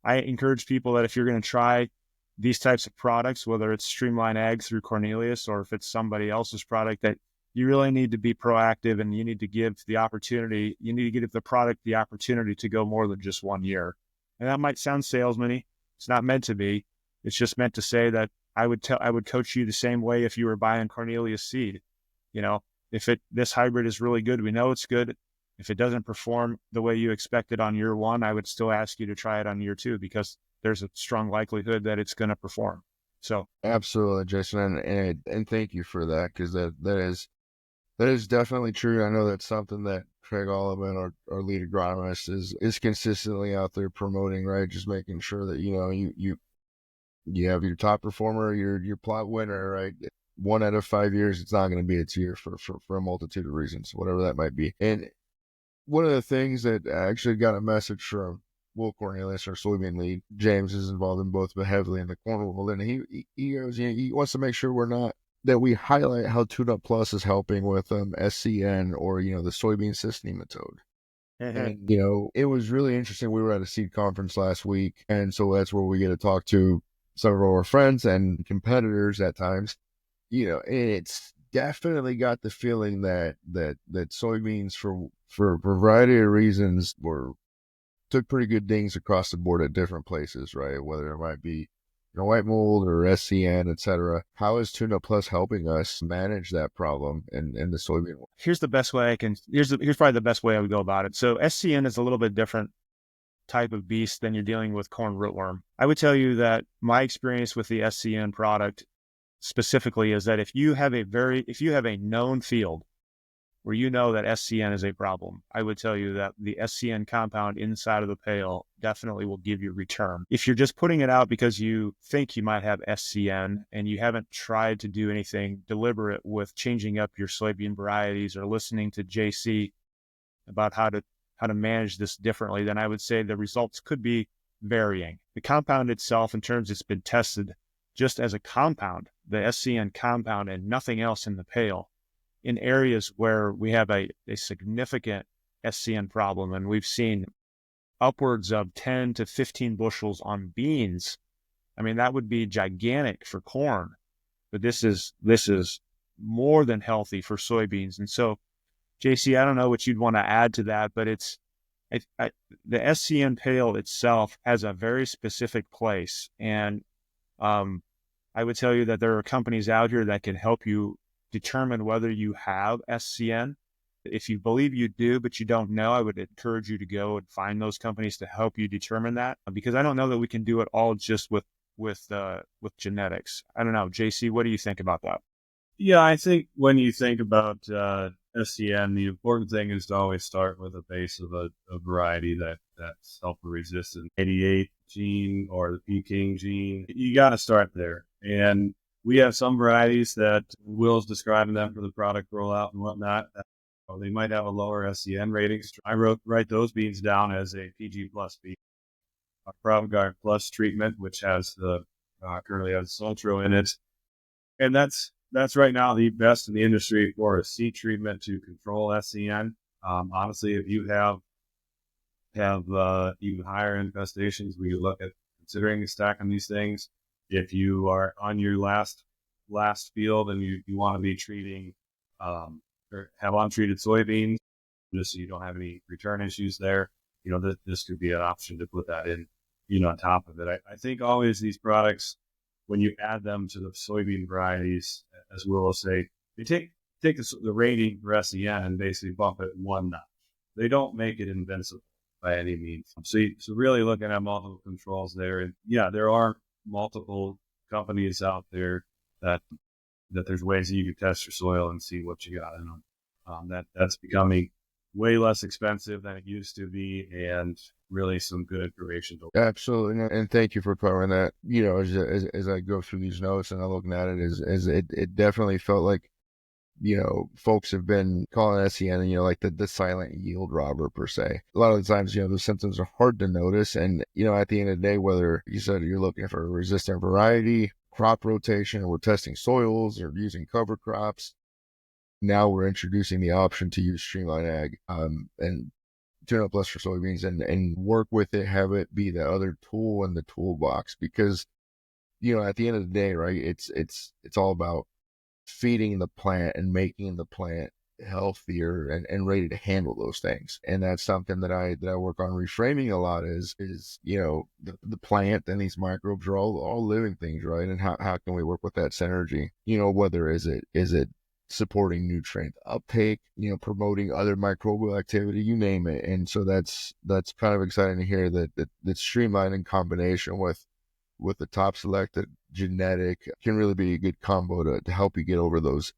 I encourage people that if you're going to try these types of products, whether it's Streamline Ag through Cornelius or if it's somebody else's product, that you really need to be proactive and you need to give the product the opportunity to go more than just 1 year. And that might sound salesman-y. It's not meant to be. It's just meant to say that I would coach you the same way if you were buying Cornelius Seed. If this hybrid is really good, we know it's good. If it doesn't perform the way you expected on year 1, I would still ask you to try it on year 2 because there's a strong likelihood that it's going to perform. So absolutely, Jason, and thank you for that, because that is definitely true. I know that's something that Craig Olivan, our lead agronomist, is consistently out there promoting, right? Just making sure that you have your top performer, your plot winner, right? 1 out of 5 years, it's not going to be its year for a multitude of reasons, whatever that might be. And one of the things that I actually got a message from Will Cornelius, our soybean lead. James is involved in both, but heavily in the corn world, and he goes, he wants to make sure that we highlight how TuneUp Plus is helping with SCN or the soybean cyst nematode. And it was really interesting. We were at a seed conference last week, and so that's where we get to talk to some of our friends and competitors at times. And it's definitely got the feeling that soybeans, for a variety of reasons, took pretty good dings across the board at different places, right? Whether it might be white mold or SCN, etc. How is TuneUp Plus helping us manage that problem in the soybean world? Here's the best way here's probably the best way I would go about it. So SCN is a little bit different type of beast than you're dealing with corn rootworm. I would tell you that my experience with the SCN product specifically is that if you have a known field where that SCN is a problem, I would tell you that the SCN compound inside of the pail definitely will give you return. If you're just putting it out because you think you might have SCN and you haven't tried to do anything deliberate with changing up your soybean varieties or listening to JC about how to manage this differently, then I would say the results could be varying. The compound itself, in terms it's been tested just as a compound, the SCN compound and nothing else in the pale, in areas where we have a significant SCN problem. And we've seen upwards of 10 to 15 bushels on beans. I mean, that would be gigantic for corn, but this is more than healthy for soybeans. And so, JC, I don't know what you'd want to add to that, but the SCN pale itself has a very specific place. And I would tell you that there are companies out here that can help you determine whether you have SCN. If you believe you do, but you don't know, I would encourage you to go and find those companies to help you determine that, because I don't know that we can do it all just with genetics. I don't know. JC, what do you think about that? Yeah, I think when you think about SCN, the important thing is to always start with a base of a variety that's sulfur-resistant. 88 gene or the Peking gene, you got to start there. And we have some varieties that Will's describing them for the product rollout and whatnot. They might have a lower SCN rating. I write those beans down as a PG plus bean. A ProvGuard Plus treatment, which has currently has Sultro in it. And that's right now the best in the industry for a seed treatment to control SCN. Honestly, if you have even higher infestations, we look at considering stacking these things. If you are on your last field and you want to be treating or have untreated soybeans, just so you don't have any return issues there, this could be an option to put that in, on top of it. I think always these products, when you add them to the soybean varieties, as Will say, they take the rating for SCN and basically bump it one notch. They don't make it invincible by any means. So really looking at multiple controls there. And yeah, there are multiple companies out there that there's ways that you can test your soil and see what you got in them. That's becoming way less expensive than it used to be, and really some good information. Absolutely, and thank you for covering that. As I go through these notes and I'm looking at it, it definitely felt like, folks have been calling SCN, like the silent yield robber per se. A lot of the times, those symptoms are hard to notice, and at the end of the day, whether you said you're looking for a resistant variety, crop rotation, or we're testing soils or using cover crops, now we're introducing the option to use Streamline AG and TuneUp Plus for soybeans and work with it, have it be the other tool in the toolbox, because at the end of the day, right, it's all about feeding the plant and making the plant healthier and ready to handle those things. And that's something that I work on reframing a lot is the plant and these microbes are all living things, right? And how can we work with that synergy? Whether is it supporting nutrient uptake, promoting other microbial activity, you name it. And so that's kind of exciting to hear that Streamline in combination with the top selected genetic can really be a good combo to help you get over those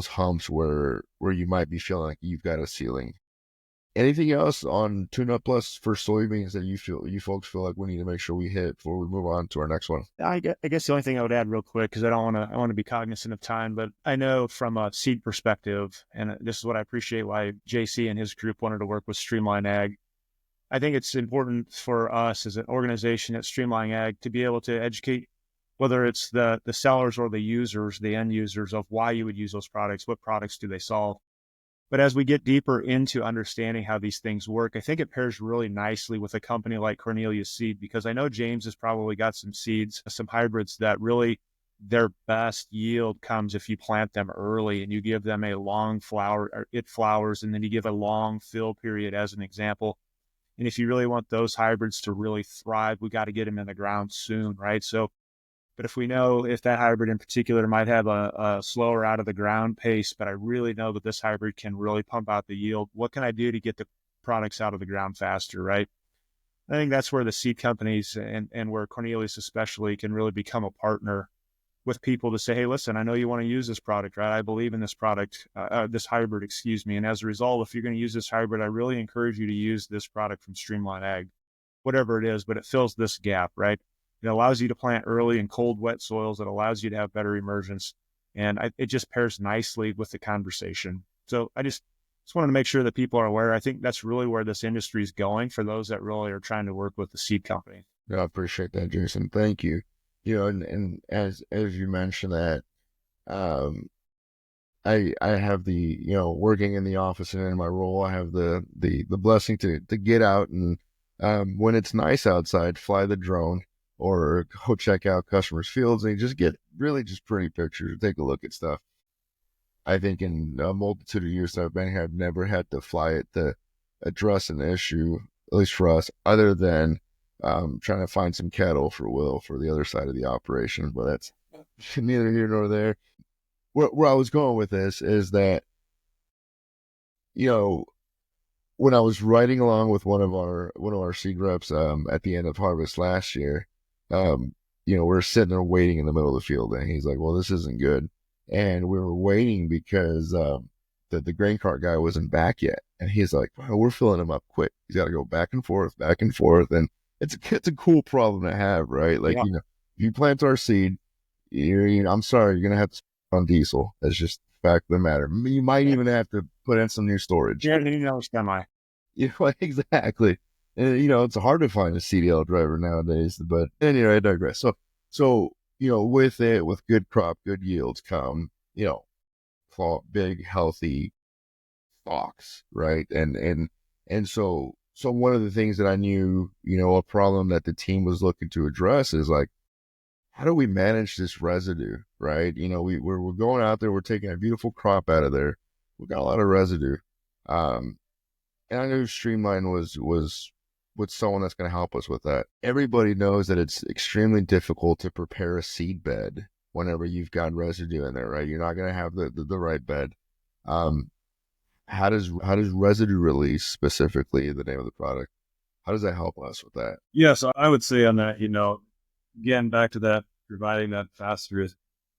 humps where you might be feeling like you've got a ceiling. Anything else on TuneUp Plus for soybeans that you folks feel like we need to make sure we hit before we move on to our next one? I guess the only thing I would add real quick, because I want to be cognizant of time, but I know from a seed perspective, and this is what I appreciate why JC and his group wanted to work with Streamline AG. I think it's important for us as an organization at Streamline AG to be able to educate, whether it's the sellers or the users, the end users, of why you would use those products, what products do they solve. But as we get deeper into understanding how these things work, I think it pairs really nicely with a company like Cornelius Seed, because I know James has probably got some seeds, some hybrids that really their best yield comes if you plant them early and you give them a long flower, or it flowers, and then you give a long fill period as an example. And if you really want those hybrids to really thrive, we got to get them in the ground soon, right? So, but if we know if that hybrid in particular might have a slower out of the ground pace, but I really know that this hybrid can really pump out the yield, what can I do to get the products out of the ground faster, right? I think that's where the seed companies and where Cornelius especially can really become a partner with people to say, hey, listen, I know you want to use this product, right? I believe in this product, this hybrid, excuse me. And as a result, if you're going to use this hybrid, I really encourage you to use this product from Streamline AG, whatever it is, but it fills this gap, right? It allows you to plant early in cold, wet soils. It allows you to have better emergence. And it just pairs nicely with the conversation. So just wanted to make sure that people are aware. I think that's really where this industry is going for those that really are trying to work with the seed company. Yeah, I appreciate that, Jason. Thank you. And as you mentioned that, I have the, working in the office and in my role, I have the blessing to get out and, when it's nice outside, fly the drone or go check out customers' fields and just get really just pretty pictures, take a look at stuff. I think in a multitude of years that I've been here, I've never had to fly it to address an issue, at least for us, other than trying to find some cattle for Will for the other side of the operation. But that's neither here nor there. Where I was going with this is that, when I was riding along with one of our seed reps at the end of harvest last year, we're sitting there waiting in the middle of the field, and he's like, "Well, this isn't good." And we were waiting because the grain cart guy wasn't back yet, and he's like, "Wow, we're filling him up quick. He's got to go back and forth, and it's a cool problem to have, right? Like, if you plant our seed, I'm sorry, you're gonna have to spend on diesel. That's just the fact of the matter. You might even have to put in some new storage. Semi. Exactly. And it's hard to find a CDL driver nowadays. But anyway, I digress. So with good crop, good yields come, big, healthy stalks, right? And so one of the things that I knew, a problem that the team was looking to address is like, how do we manage this residue, right? We're going out there, we're taking a beautiful crop out of there. We got a lot of residue. And I knew Streamline was someone that's going to help us with that. Everybody knows that it's extremely difficult to prepare a seed bed whenever you've got residue in there, right? You're not going to have the right bed. How does Residue Release, specifically the name of the product, how does that help us with that? Yeah, so I would say on that, again, back to that, providing that faster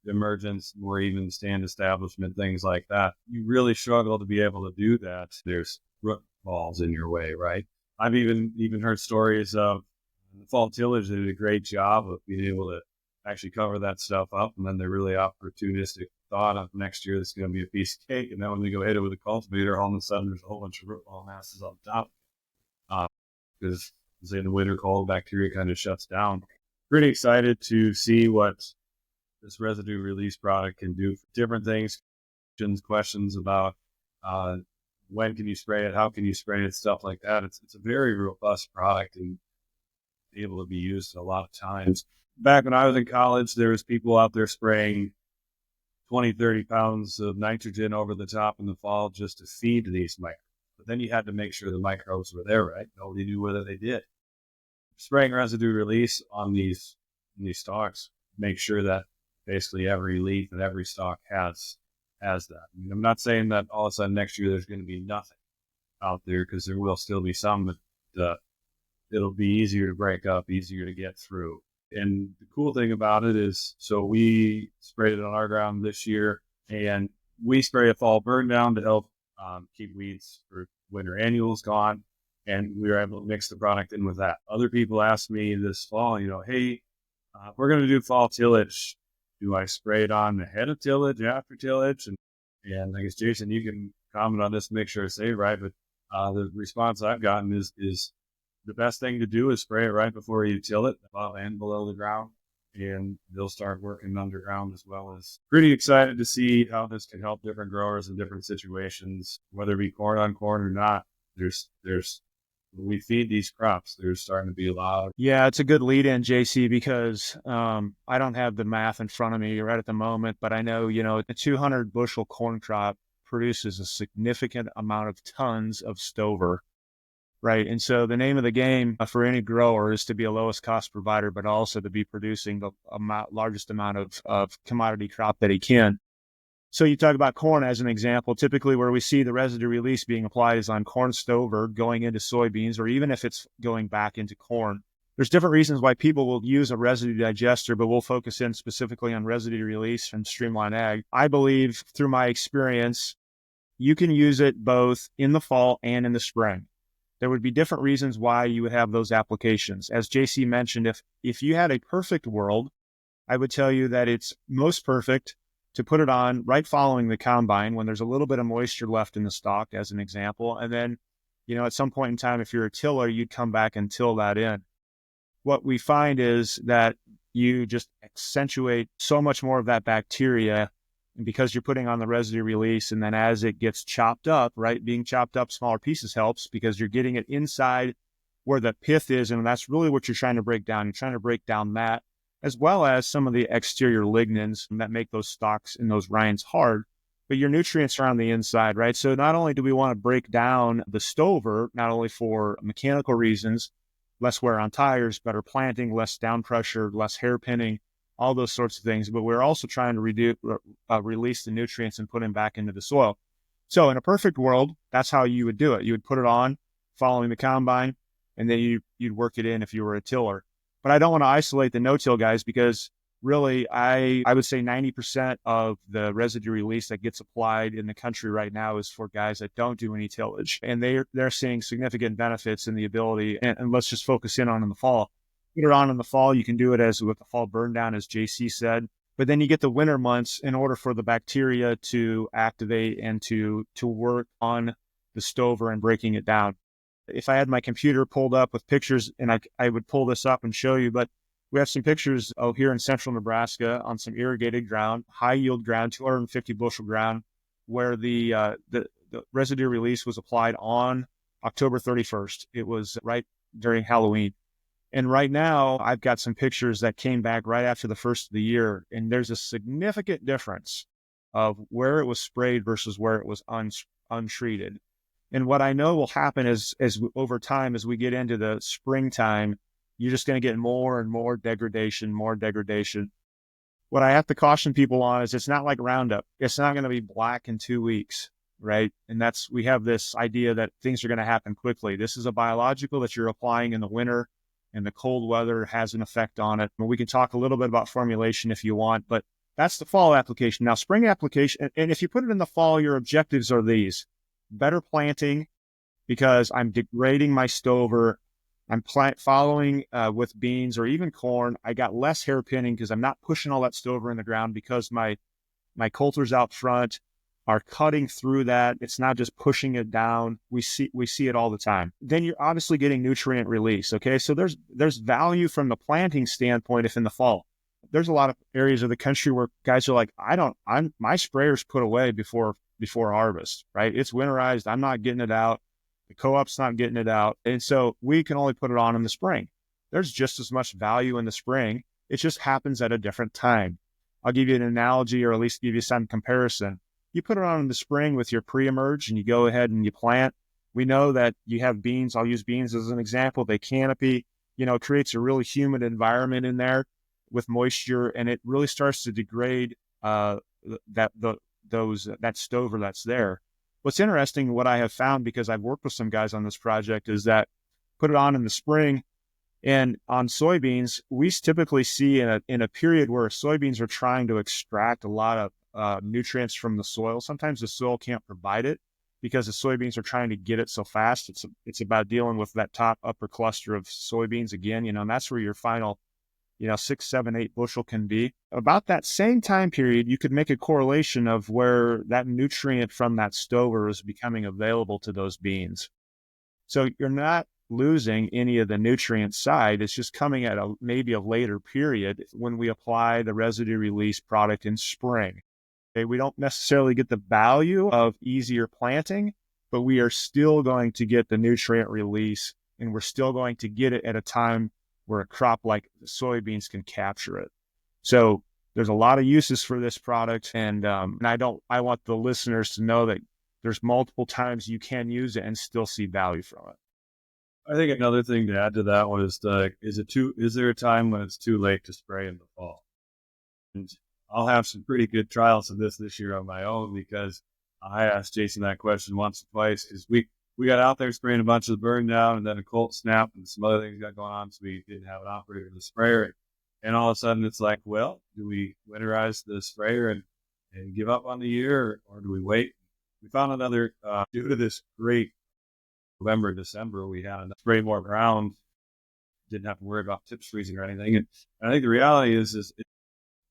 emergence, more even stand establishment, things like that. You really struggle to be able to do that. There's root balls in your way, right? I've even heard stories of the fall tillage. They did a great job of being able to actually cover that stuff up, and then they're really opportunistic thought of next year it's going to be a piece of cake, and then when they go hit it with a cultivator, all of a sudden there's a whole bunch of root ball masses on top, because in the winter cold, bacteria kind of shuts down. Pretty excited to see what this residue release product can do for different things. Questions about when can you spray it, how can you spray it, stuff like that. It's a very robust product and able to be used a lot of times. Back when I was in college, there was people out there spraying 20, 30 pounds of nitrogen over the top in the fall just to feed these microbes. But then you had to make sure the microbes were there, right? Nobody knew whether they did. Spraying residue release on these stalks, make sure that basically every leaf and every stalk has that. I mean, I'm not saying that all of a sudden next year there's going to be nothing out there, because there will still be some, but it'll be easier to break up, easier to get through. And the cool thing about it is, so we sprayed it on our ground this year, and we spray a fall burn down to help keep weeds for winter annuals gone. And we were able to mix the product in with that. Other people asked me this fall, hey, we're going to do fall tillage. Do I spray it on ahead of tillage, after tillage? And I guess, Jason, you can comment on this and make sure I say it right. But the response I've gotten is the best thing to do is spray it right before you till it, above and below the ground. And they'll start working underground as well. As pretty excited to see how this can help different growers in different situations, whether it be corn on corn or not. There's when we feed these crops, there's starting to be a lot of... Yeah, it's a good lead in, JC, because I don't have the math in front of me right at the moment, but I know, a 200 bushel corn crop produces a significant amount of tons of stover, right? And so the name of the game for any grower is to be a lowest cost provider, but also to be producing the largest amount of commodity crop that he can. So you talk about corn as an example. Typically where we see the residue release being applied is on corn stover going into soybeans, or even if it's going back into corn. There's different reasons why people will use a residue digester, but we'll focus in specifically on residue release from Streamline AG. I believe through my experience, you can use it both in the fall and in the spring. There would be different reasons why you would have those applications. As JC mentioned, if you had a perfect world, I would tell you that it's most perfect to put it on right following the combine when there's a little bit of moisture left in the stalk, as an example. And then, at some point in time, if you're a tiller, you'd come back and till that in. What we find is that you just accentuate so much more of that bacteria, and because you're putting on the residue release, and then as it gets chopped up, right, being chopped up smaller pieces helps because you're getting it inside where the pith is, and that's really what you're trying to break down. You're trying to break down that, as well as some of the exterior lignins that make those stalks and those rinds hard, but your nutrients are on the inside, right? So not only do we want to break down the stover, not only for mechanical reasons, less wear on tires, better planting, less down pressure, less hairpinning, all those sorts of things, but we're also trying to release the nutrients and put them back into the soil. So in a perfect world, that's how you would do it. You would put it on following the combine, and then you'd work it in if you were a tiller. But I don't want to isolate the no-till guys, because really I would say 90% of the residue release that gets applied in the country right now is for guys that don't do any tillage. And they're seeing significant benefits in the ability, and let's just focus in the fall. Put it on in the fall. You can do it as with the fall burn down, as JC said. But then you get the winter months in order for the bacteria to activate and to work on the stover and breaking it down. If I had my computer pulled up with pictures, and I would pull this up and show you, but we have some pictures here in central Nebraska on some irrigated ground, high yield ground, 250 bushel ground, where the residue release was applied on October 31st. It was right during Halloween. And right now I've got some pictures that came back right after the first of the year, and there's a significant difference of where it was sprayed versus where it was untreated. And what I know will happen is over time, as we get into the springtime, you're just going to get more and more degradation. What I have to caution people on is it's not like Roundup. It's not going to be black in 2 weeks, right? And we have this idea that things are going to happen quickly. This is a biological that you're applying in the winter, and the cold weather has an effect on it. And we can talk a little bit about formulation if you want, but that's the fall application. Now, spring application, and if you put it in the fall, your objectives are these: better planting, because I'm degrading my stover. I'm following with beans or even corn. I got less hairpinning because I'm not pushing all that stover in the ground, because my coulters out front are cutting through that. It's not just pushing it down. We see it all the time. Then you're obviously getting nutrient release. Okay, so there's value from the planting standpoint if in the fall. There's a lot of areas of the country where guys are like, my sprayer's put away before harvest, right? It's winterized. I'm not getting it out. The co-op's not getting it out. And so we can only put it on in the spring. There's just as much value in the spring. It just happens at a different time. I'll give you an analogy, or at least give you some comparison. You put it on in the spring with your pre-emerge, and you go ahead and you plant. We know that you have beans. I'll use beans as an example. They canopy, it creates a really humid environment in there with moisture, and it really starts to degrade that stover that's there. What's interesting, what I have found, because I've worked with some guys on this project, is that put it on in the spring, and on soybeans, we typically see in a period where soybeans are trying to extract a lot of nutrients from the soil. Sometimes the soil can't provide it because the soybeans are trying to get it so fast. It's about dealing with that top upper cluster of soybeans again, and that's where your final 6, 7, 8 bushel can be. About that same time period, you could make a correlation of where that nutrient from that stover is becoming available to those beans. So you're not losing any of the nutrient side. It's just coming at maybe a later period when we apply the residue release product in spring. Okay, we don't necessarily get the value of easier planting, but we are still going to get the nutrient release, and we're still going to get it at a time where a crop like the soybeans can capture it. So there's a lot of uses for this product, and I want the listeners to know that there's multiple times you can use it and still see value from it. I think another thing to add to that one is is there a time when it's too late to spray in the fall? And I'll have some pretty good trials of this year on my own, because I asked Jason that question once or twice, because we got out there spraying a bunch of the burn down, and then a cold snap and some other things got going on, so we didn't have an operator in the sprayer. And all of a sudden it's like, well, do we winterize the sprayer and give up on the year, or do we wait? We found another, due to this great November, December, we had enough spray more ground, didn't have to worry about tips freezing or anything. And I think the reality is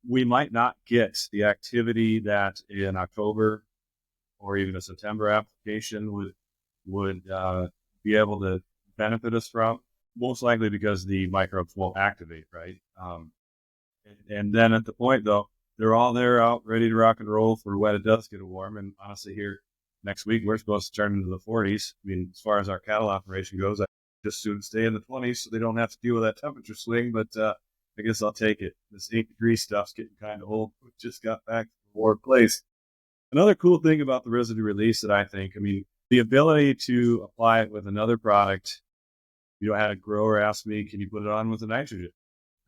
we might not get the activity that in October or even a September application would be able to benefit us from, most likely because the microbes won't activate, right? And then at the point, though, they're all there out ready to rock and roll for when it does get warm. And honestly, here next week, we're supposed to turn into the 40s. I mean, as far as our cattle operation goes, I just soon stay in the 20s so they don't have to deal with that temperature swing. But I guess I'll take it. This 8-degree stuff's getting kind of old. We just got back to the warm place. Another cool thing about the residue release that I mean, the ability to apply it with another product. You know, I had a grower ask me, can you put it on with the nitrogen?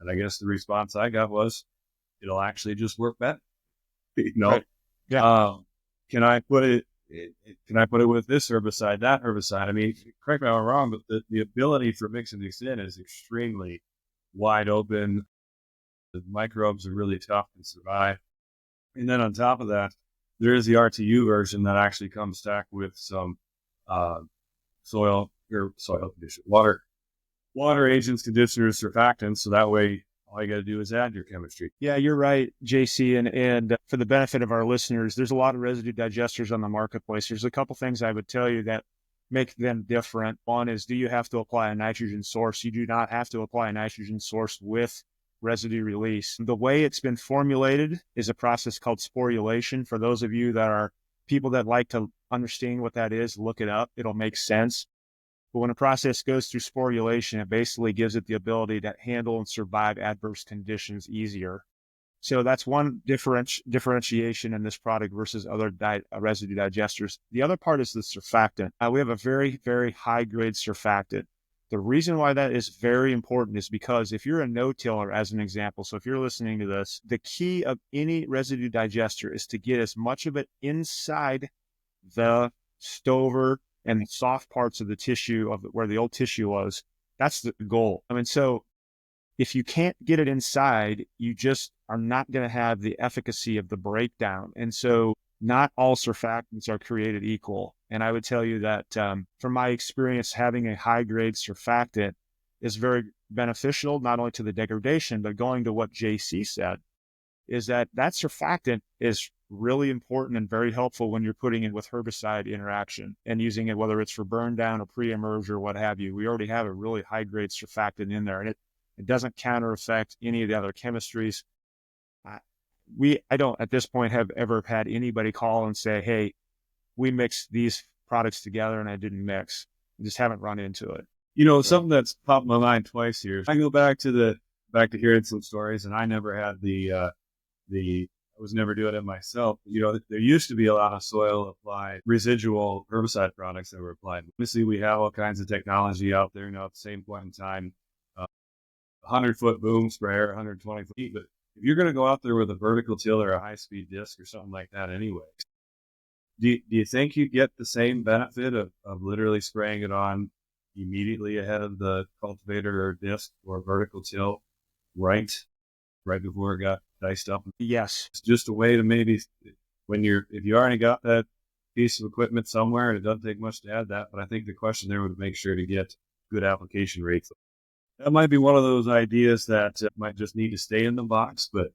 And I guess the response I got was, it'll actually just work better. You know, Right. Yeah. Can I put it with this herbicide, that herbicide? I mean, correct me if I'm wrong, but the ability for mixing these in is extremely wide open. The microbes are really tough to survive. And then on top of that, there is the RTU version that actually comes stacked with some water agents, conditioners, surfactants. So that way, all you got to do is add your chemistry. Yeah, you're right, JC. And for the benefit of our listeners, there's a lot of residue digesters on the marketplace. There's a couple things I would tell you that make them different. One is, do you have to apply a nitrogen source? You do not have to apply a nitrogen source with residue release. The way it's been formulated is a process called sporulation. For those of you that are people that like to understand what that is, look it up. It'll make sense. But when a process goes through sporulation, it basically gives it the ability to handle and survive adverse conditions easier. So that's one differentiation in this product versus other residue digesters. The other part is the surfactant. We have a very, very high-grade surfactant. The reason why that is very important is because if you're a no-tiller, as an example, so if you're listening to this, the key of any residue digester is to get as much of it inside the stover and the soft parts of the tissue of where the old tissue was. That's the goal. I mean, so if you can't get it inside, you just are not going to have the efficacy of the breakdown. And so not all surfactants are created equal. And I would tell you that from my experience, having a high-grade surfactant is very beneficial, not only to the degradation, but going to what JC said, is that surfactant is really important and very helpful when you're putting it with herbicide interaction and using it, whether it's for burn down or pre-emerge or what have you. We already have a really high-grade surfactant in there, and it doesn't counter effect any of the other chemistries. I don't at this point have ever had anybody call and say, hey, we mixed these products together and I didn't mix. I just haven't run into it. You know, something that's popped my mind twice here. I go back to hearing some stories, and I never had I was never doing it myself. You know, there used to be a lot of soil applied residual herbicide products that were applied. Obviously, we have all kinds of technology out there now at the same point in time. 100-foot boom sprayer, 120 feet. But if you're going to go out there with a vertical till or a high-speed disc or something like that anyway, do you think you get the same benefit of literally spraying it on immediately ahead of the cultivator or disc or vertical till right before it got diced up? Yes. It's just a way to maybe, if you already got that piece of equipment somewhere, and it doesn't take much to add that, but I think the question there would make sure to get good application rates. That might be one of those ideas that might just need to stay in the box, but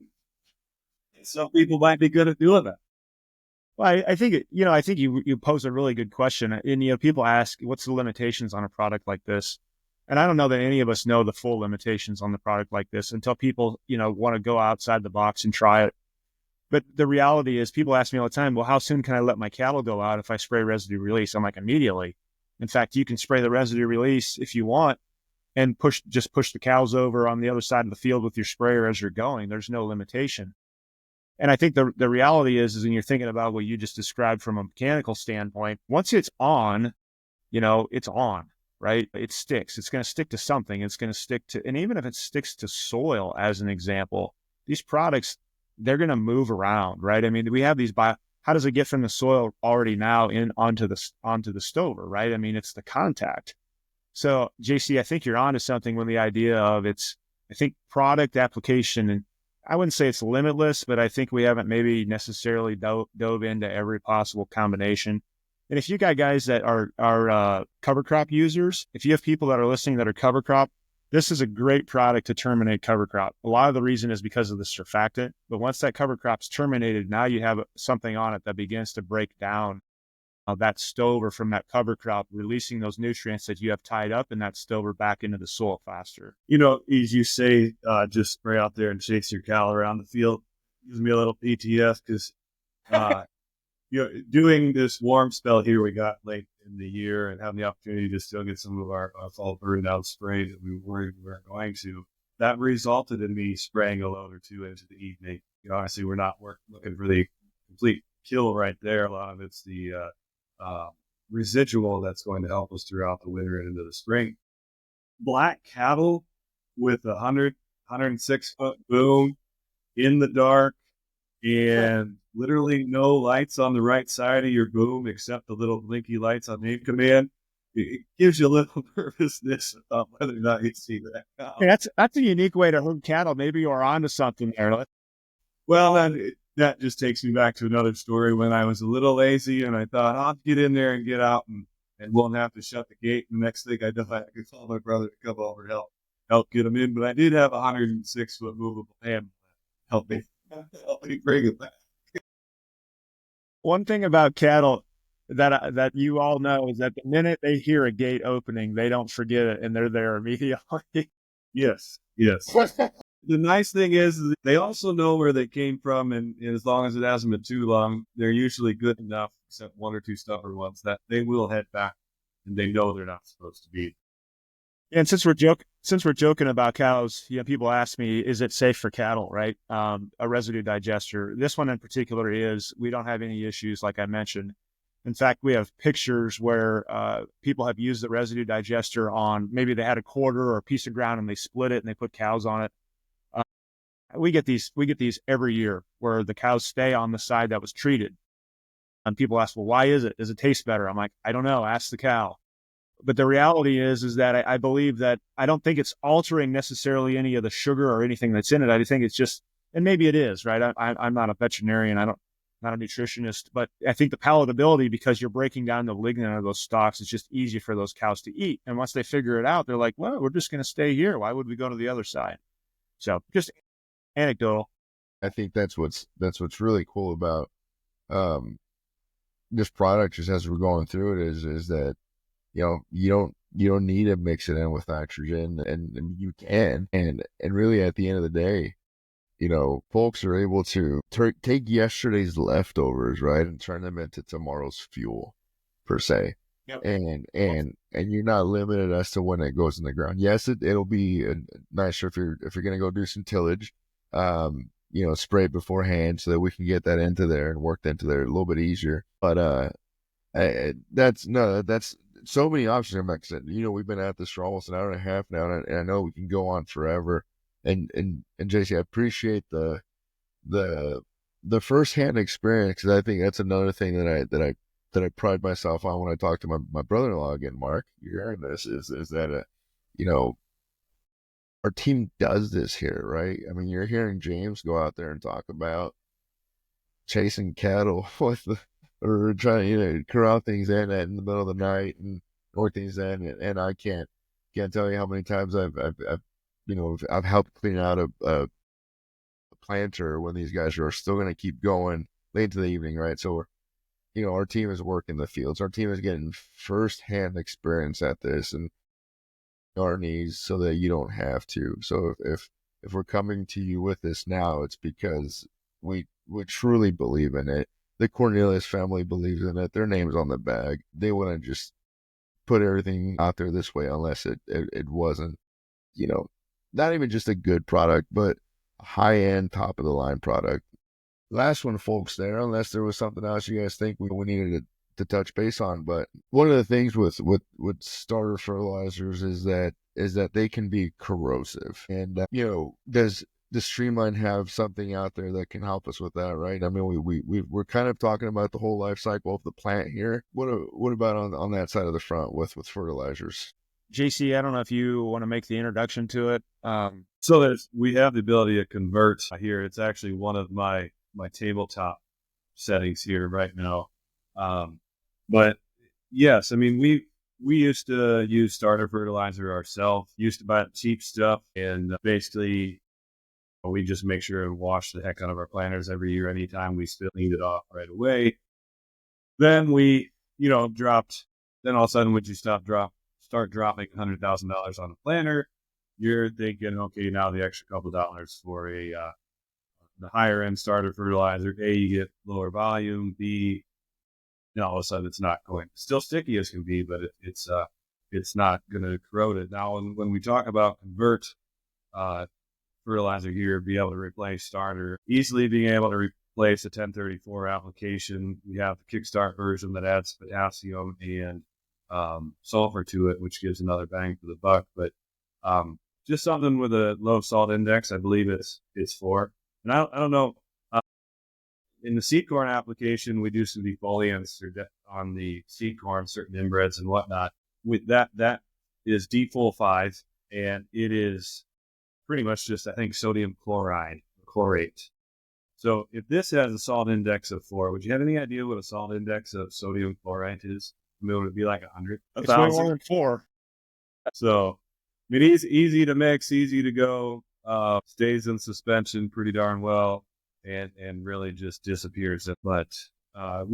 some people might be good at doing that. Well, I think you pose a really good question. And, people ask, what's the limitations on a product like this? And I don't know that any of us know the full limitations on the product like this until people, want to go outside the box and try it. But the reality is, people ask me all the time, well, how soon can I let my cattle go out if I spray residue release? I'm like, immediately. In fact, you can spray the residue release if you want and push the cows over on the other side of the field with your sprayer as you're going. There's no limitation. And I think the reality is when you're thinking about what you just described from a mechanical standpoint, once it's on, it's on, right? It sticks. It's going to stick to something. It's going to stick to, and even if it sticks to soil, as an example, these products, they're going to move around, right? I mean, we have these how does it get from the soil already now onto the stover, right? I mean, it's the contact. So JC, I think you're onto something with the idea of product application, and I wouldn't say it's limitless, but I think we haven't maybe necessarily dove into every possible combination. And if you got guys that are cover crop users, if you have people that are listening that are cover crop, This is a great product to terminate cover crop. A lot of the reason is because of the surfactant, but once that cover crop's terminated, now you have something on it that begins to break down that stover from that cover crop, releasing those nutrients that you have tied up in that stover back into the soil faster. As you say, just spray out there and chase your cow around the field. Gives me a little PTS because, doing this warm spell here we got late in the year and having the opportunity to still get some of our fall burned out spray that we were worried we weren't going to, that resulted in me spraying a load or two into the evening. Obviously we're not looking for the complete kill right there. A lot of it's the residual that's going to help us throughout the winter and into the spring. Black cattle with 106 foot boom in the dark and literally no lights on the right side of your boom except the little blinky lights on name command. It gives you a little nervousness about whether or not you see that cow. Hey, that's a unique way to herd cattle. Maybe you're onto something there. Well, that just takes me back to another story when I was a little lazy and I thought I'll get in there and get out and won't have to shut the gate. And the next thing I know, I could call my brother to come over and help get him in. But I did have a 106 foot movable hand help me bring it back. One thing about cattle that you all know is that the minute they hear a gate opening, they don't forget it and they're there immediately. Yes. The nice thing is they also know where they came from, and as long as it hasn't been too long, they're usually good enough, except one or two stubborn ones, that they will head back, and they know they're not supposed to be. And since we're joking about cows, people ask me, is it safe for cattle, right? A residue digester. This one in particular is. We don't have any issues, like I mentioned. In fact, we have pictures where people have used the residue digester on, maybe they had a quarter or a piece of ground and they split it and they put cows on it. We get these every year where the cows stay on the side that was treated. And people ask, well, why is it? Does it taste better? I'm like, I don't know. Ask the cow. But the reality is that I believe that I don't think it's altering necessarily any of the sugar or anything that's in it. I think it's just, and maybe it is, right? I'm not a veterinarian. Not a nutritionist, but I think the palatability, because you're breaking down the lignin of those stalks, it's just easy for those cows to eat. And once they figure it out, they're like, well, we're just going to stay here. Why would we go to the other side? So just anecdotal. I think that's what's really cool about this product, just as we're going through it, is that you don't need to mix it in with nitrogen, and you can, and really at the end of the day, folks are able to take yesterday's leftovers, right, and turn them into tomorrow's fuel, per se. Yep. And you're not limited as to when it goes in the ground. Yes, it'll be nicer if you're gonna go do some tillage, spray it beforehand so that we can get that into there and work into there a little bit easier. But that's so many options. Like I said, we've been at this for almost an hour and a half now, and I know we can go on forever. And JC, I appreciate the firsthand experience, because I think that's another thing that I pride myself on when I talk to my brother-in-law again. Mark, you're hearing this, is that our team does this here, right? I mean, you're hearing James go out there and talk about chasing cattle or trying to corral things in the middle of the night and work things in, and I can't tell you how many times I've helped clean out a planter when these guys are still going to keep going late into the evening, right? So our team is working the fields. Our team is getting firsthand experience at this and our needs, so that you don't have to. So if we're coming to you with this now, it's because we truly believe in it. The Cornelius family believes in it. Their name's on the bag. They wouldn't just put everything out there this way unless it wasn't, not even just a good product, but a high-end, top-of-the-line product. Last one, folks, there, unless there was something else you guys think we needed to touch base on. But one of the things with starter fertilizers is that they can be corrosive. And, does Streamline have something out there that can help us with that, right? I mean, we're kind of talking about the whole life cycle of the plant here. What about on that side of the front with fertilizers? JC, I don't know if you want to make the introduction to it. So we have the ability to convert here. It's actually one of my tabletop settings here right now. But yes, I mean, We used to use starter fertilizer ourselves, used to buy cheap stuff, and basically we just make sure and wash the heck out of our planters every year. Anytime we still cleaned it off right away. Then we, dropped, then all of a sudden when you start dropping $100,000 on a planter, you're thinking, okay, now the extra couple dollars for the higher end starter fertilizer. A, you get lower volume. B, all of a sudden it's not going, still sticky as can be, but it's not going to corrode it. Now, when we talk about convert fertilizer here, be able to replace starter, easily being able to replace a 1034 application. We have the Kickstart version that adds potassium and sulfur to it, which gives another bang for the buck. But just something with a low salt index, I believe it's 4. And I don't know. In the seed corn application, we do some defoliants on the seed corn, certain inbreds and whatnot. With that is D-Full 5, and it is pretty much just, I think, sodium chlorate. So if this has a salt index of 4, would you have any idea what a salt index of sodium chlorite is? I mean, would it be like 100? It's way more than 4. So, I mean, easy to mix, easy to go, stays in suspension pretty darn well, and really just disappears. But I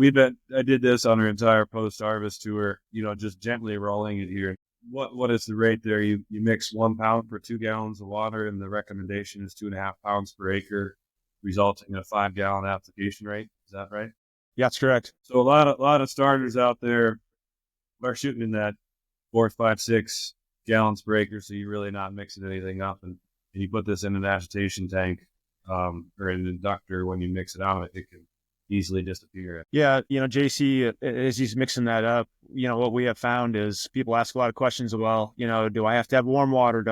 did this on our entire post-harvest tour, just gently rolling it here. What is the rate there? You mix 1 pound per 2 gallons of water, and the recommendation is 2.5 pounds per acre, resulting in a 5-gallon application rate. Is that right? Yeah, that's correct. So a lot of starters out there are shooting in that 4, 5, 6 gallons per acre. So you're really not mixing anything up, and you put this in an agitation tank or an inductor. When you mix it out, it can easily disappear. Yeah, JC, as he's mixing that up, what we have found is people ask a lot of questions. Well, do I have to have warm water?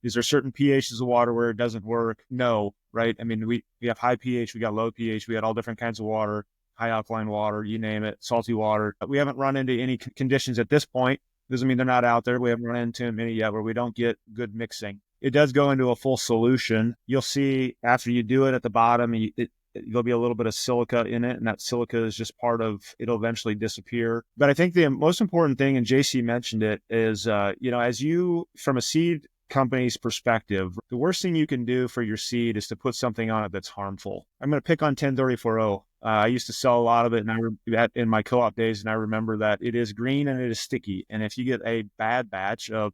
Is there certain pHs of water where it doesn't work? No, right? I mean, we have high pH, we got low pH, we got all different kinds of water, high alkaline water, you name it, salty water. We haven't run into any conditions at this point. Doesn't mean they're not out there. We haven't run into many yet where we don't get good mixing. It does go into a full solution. You'll see after you do it at the bottom, there'll be a little bit of silica in it, and that silica is just it'll eventually disappear. But I think the most important thing, and JC mentioned it, is, as you, from a seed company's perspective, the worst thing you can do for your seed is to put something on it that's harmful. I'm going to pick on 1034O. I used to sell a lot of it in my co-op days, and I remember that it is green and it is sticky. And if you get a bad batch of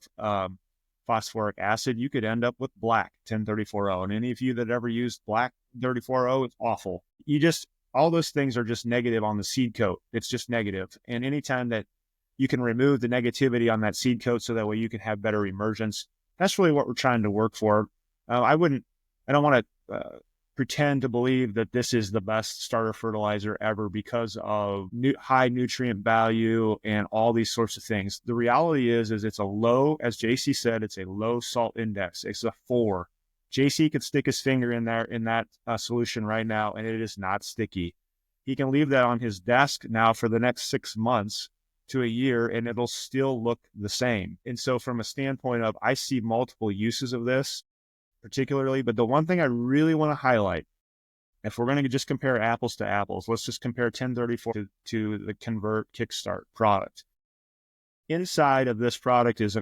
phosphoric acid, you could end up with black 1034O. And any of you that ever used black 34O, it's awful. All those things are just negative on the seed coat. It's just negative. And anytime that you can remove the negativity on that seed coat so that way you can have better emergence, that's really what we're trying to work for. I don't want to pretend to believe that this is the best starter fertilizer ever because of high nutrient value and all these sorts of things. The reality is it's a low, as JC said, it's a low salt index. It's a 4. JC could stick his finger in that solution right now, and it is not sticky. He can leave that on his desk now for the next 6 months to a year, and it'll still look the same. And so from a standpoint of, I see multiple uses of this particularly, but the one thing I really want to highlight, if we're going to just compare apples to apples, let's just compare 1034 to the Convert Kickstart product. Inside of this product is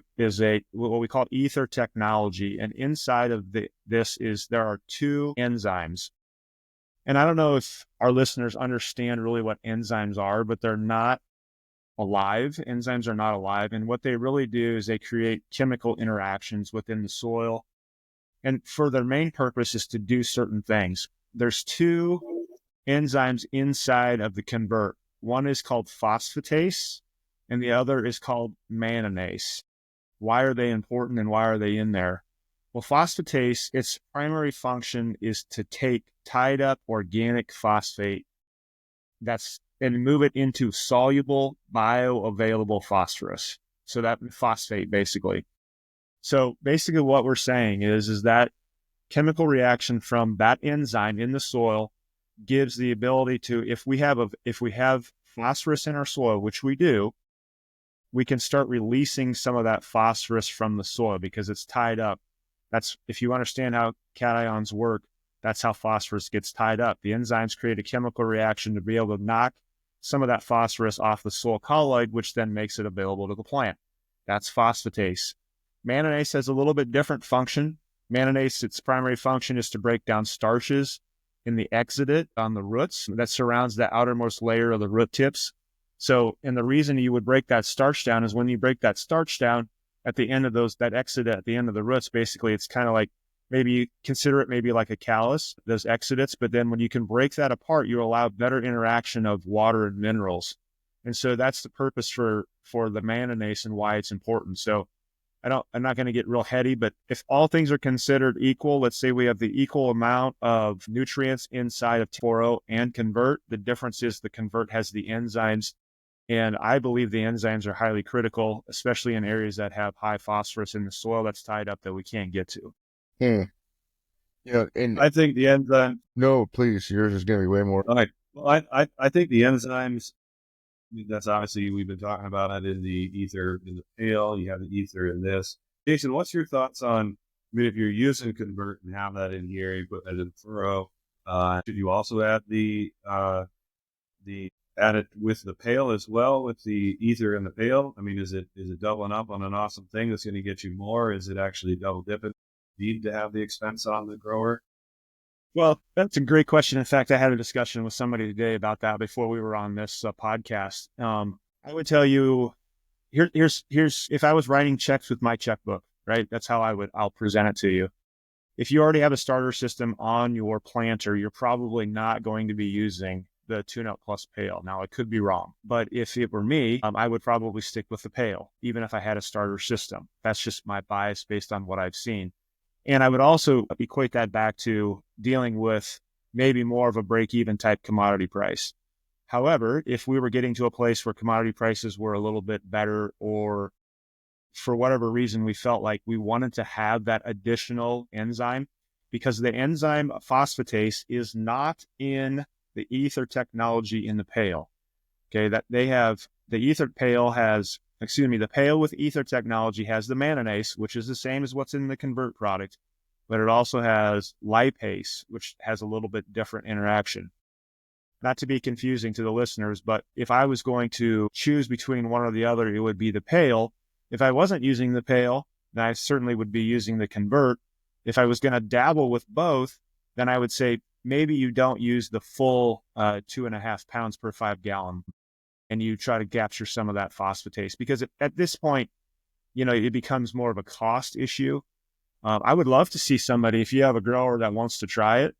what we call ether technology, and inside of there are 2 enzymes. And I don't know if our listeners understand really what enzymes are, but they're not alive. Enzymes are not alive, and what they really do is they create chemical interactions within the soil, and for their main purpose is to do certain things. There's 2 enzymes inside of the Convert. One is called phosphatase, and the other is called manganase. Why are they important and why are they in there? Well, phosphatase, its primary function is to take tied up organic phosphate and move it into soluble bioavailable phosphorus. So that phosphate basically. So basically what we're saying is that chemical reaction from that enzyme in the soil gives the ability to, if we have phosphorus in our soil, which we do, we can start releasing some of that phosphorus from the soil because it's tied up. If you understand how cations work, that's how phosphorus gets tied up. The enzymes create a chemical reaction to be able to knock some of that phosphorus off the soil colloid, which then makes it available to the plant. That's phosphatase. Mayonnaise has a little bit different function. Mayonnaise, its primary function is to break down starches in the exudate on the roots that surrounds the outermost layer of the root tips. So, and the reason you would break that starch down is when you break that starch down at the end of that exudate at the end of the roots, basically it's kind of like, maybe you consider it maybe like a callus, those exudates, but then when you can break that apart, you allow better interaction of water and minerals. And so that's the purpose for the mayonnaise and why it's important. So I'm not going to get real heady, but if all things are considered equal, let's say we have the equal amount of nutrients inside of Toro and Convert. The difference is the Convert has the enzymes, and I believe the enzymes are highly critical, especially in areas that have high phosphorus in the soil that's tied up that we can't get to. Yeah, and I think the enzyme. no, please, yours is going to be way more. All right. Well, I think the enzymes. That's obviously, we've been talking about it in the ether in the pail. You have the ether in this. Jason, what's your thoughts on? I mean, if you're using Convert and have that in here, you put that in the furrow. Should you also add add it with the pail as well, with the ether in the pail? I mean, is it doubling up on an awesome thing that's going to get you more? Is it actually double dipping? Need to have the expense on the grower? Well, that's a great question. In fact, I had a discussion with somebody today about that before we were on this podcast. I would tell you, here's if I was writing checks with my checkbook, right? That's how I'll present it to you. If you already have a starter system on your planter, you're probably not going to be using the TuneUp Plus pail. Now, I could be wrong, but if it were me, I would probably stick with the pail, even if I had a starter system. That's just my bias based on what I've seen. And I would also equate that back to dealing with maybe more of a break-even type commodity price. However, if we were getting to a place where commodity prices were a little bit better, or for whatever reason we felt like we wanted to have that additional enzyme, because the enzyme phosphatase is not in the ether technology in the pail. Okay, that they have the pail with ether technology has the mayonnaise, which is the same as what's in the Convert product, but it also has lipase, which has a little bit different interaction. Not to be confusing to the listeners, but if I was going to choose between one or the other, it would be the pail. If I wasn't using the pail, then I certainly would be using the Convert. If I was going to dabble with both, then I would say maybe you don't use the full 2.5 pounds per 5 gallon. And you try to capture some of that phosphatase, because at this point, it becomes more of a cost issue. I would love to see somebody, if you have a grower that wants to try it,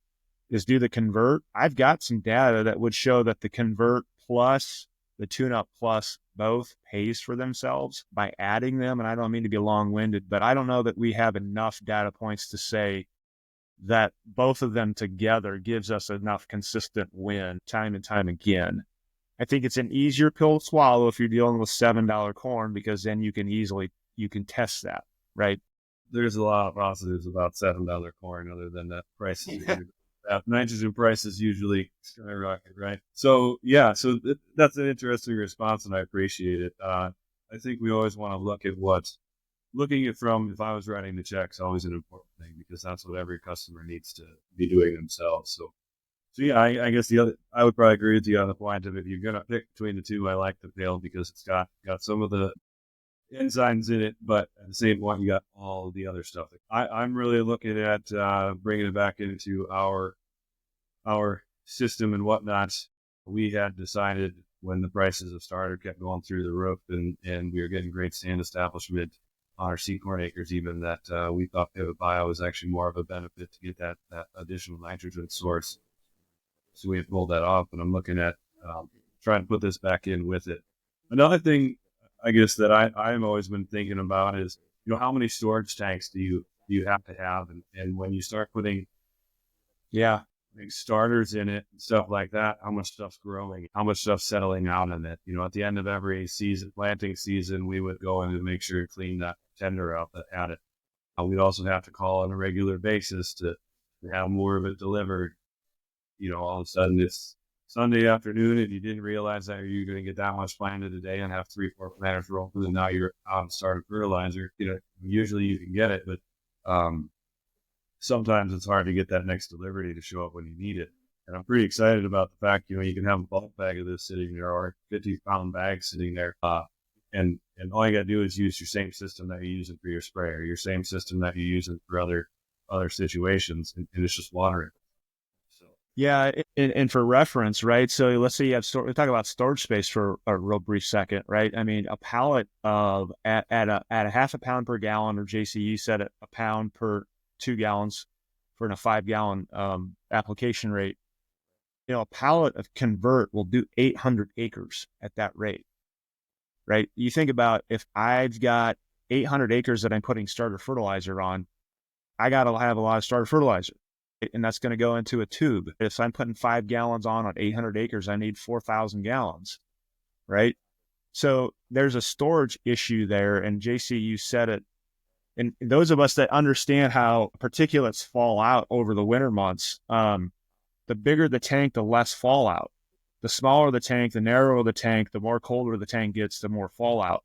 is do the Convert. I've got some data that would show that the Convert plus the TuneUp Plus both pays for themselves by adding them. And I don't mean to be long-winded, but I don't know that we have enough data points to say that both of them together gives us enough consistent win time and time again. I think it's an easier pill to swallow if you're dealing with $7 corn, because then you can test that, right? There's a lot of positives about $7 corn, other than that prices. Nitrogen prices usually skyrocket, right? So yeah, that's an interesting response, and I appreciate it. I think we always want to looking at from, if I was writing the checks, always an important thing, because that's what every customer needs to be doing themselves. So yeah, I guess I would probably agree with you on the point of, if you're going to pick between the two, I like the pail because it's got some of the enzymes in it, but at the same point, you got all the other stuff. I'm really looking at bringing it back into our system and whatnot. We had decided, when the prices of starter kept going through the roof, and we were getting great stand establishment on our seed corn acres, even, that we thought Pivot Bio was actually more of a benefit to get that additional nitrogen source. So we have pulled that off, and I'm looking at trying to put this back in with it. Another thing, I guess, that I've always been thinking about is, how many storage tanks do you have to have? And when you start putting starters in it and stuff like that, how much stuff's growing, how much stuff's settling out in it. At the end of every planting season, we would go in and make sure to clean that tender out that had it. We'd also have to call on a regular basis to have more of it delivered. All of a sudden it's Sunday afternoon and you didn't realize that you're going to get that much planted a day and have 3-4 planters roll through, and now you're out and start a fertilizer. Usually you can get it, but sometimes it's hard to get that next delivery to show up when you need it. And I'm pretty excited about the fact, you can have a bulk bag of this sitting there or 50-pound bag sitting there. And all you got to do is use your same system that you're using for your sprayer, your same system that you're using for other situations, and it's just watering. So Yeah, and for reference, right? So let's say you have we talk about storage space for a real brief second, right? I mean, a pallet of at a half a pound per gallon, or JCE said a pound per 2 gallons for a 5-gallon application rate. A pallet of convert will do 800 acres at that rate, right? You think about if I've got 800 acres that I'm putting starter fertilizer on, I got to have a lot of starter fertilizer, and that's going to go into a tube. If I'm putting 5 gallons on 800 acres, I need 4,000 gallons, right? So there's a storage issue there, and JC, you said it. And those of us that understand how particulates fall out over the winter months, the bigger the tank, the less fallout. The smaller the tank, the narrower the tank, the more colder the tank gets, the more fallout.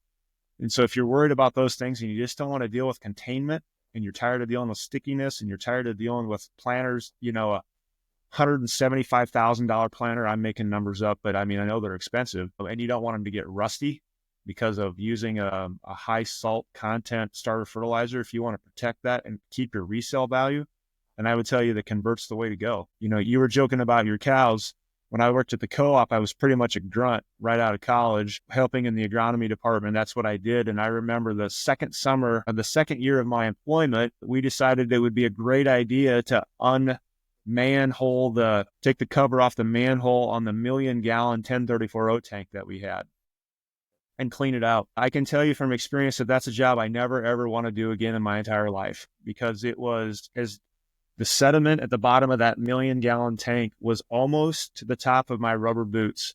And so if you're worried about those things and you just don't want to deal with containment, and you're tired of dealing with stickiness, and you're tired of dealing with planters, a $175,000 planter, I'm making numbers up, but I mean, I know they're expensive, and you don't want them to get rusty because of using a high salt content starter fertilizer. If you want to protect that and keep your resale value, and I would tell you that convert's the way to go. You were joking about your cows. When I worked at the co-op, I was pretty much a grunt right out of college, helping in the agronomy department. That's what I did. And I remember the second summer of the second year of my employment, we decided it would be a great idea to take the cover off the manhole on the 1,000,000-gallon 1034O tank that we had and clean it out. I can tell you from experience that that's a job I never, ever want to do again in my entire life, because it was the sediment at the bottom of that 1,000,000-gallon tank was almost to the top of my rubber boots.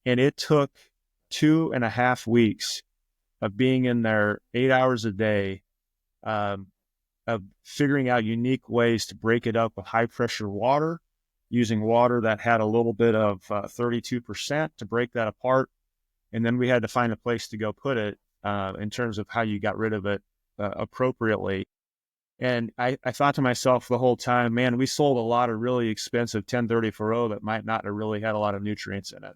And it took 2.5 weeks of being in there 8 hours a day, of figuring out unique ways to break it up with high pressure water, using water that had a little bit of 32% to break that apart. And then we had to find a place to go put it in terms of how you got rid of it appropriately. And I thought to myself the whole time, man, we sold a lot of really expensive 1034O that might not have really had a lot of nutrients in it.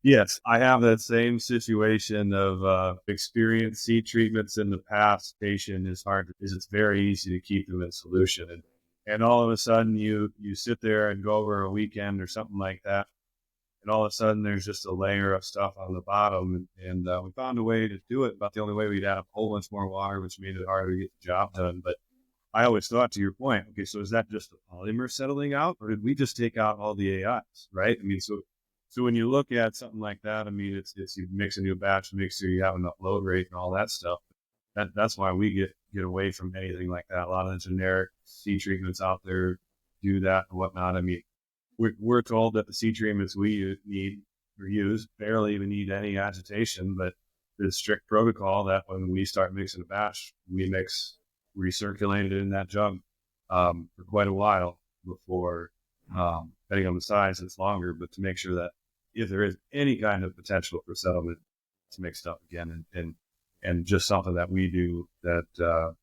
Yes, I have that same situation of experienced seed treatments in the past. Patient is hard because it's very easy to keep them in solution. And all of a sudden you sit there and go over a weekend or something like that, and all of a sudden there's just a layer of stuff on the bottom. And we found a way to do it, but the only way we'd add a whole bunch more water, which made it harder to get the job done. But I always thought, to your point, okay, so is that just the polymer settling out, or did we just take out all the AIs, right? I mean, so when you look at something like that, I mean, it's you mix a new batch, make sure you have enough load rate and all that stuff. That's why we get away from anything like that. A lot of the generic seed treatments out there do that and whatnot. I mean, we're told that the seed treatments we use barely even need any agitation, but there's strict protocol that when we start mixing a batch, we recirculate it in that jug for quite a while before, depending on the size, it's longer, but to make sure that if there is any kind of potential for settlement, it's mixed up again, and just something that we do that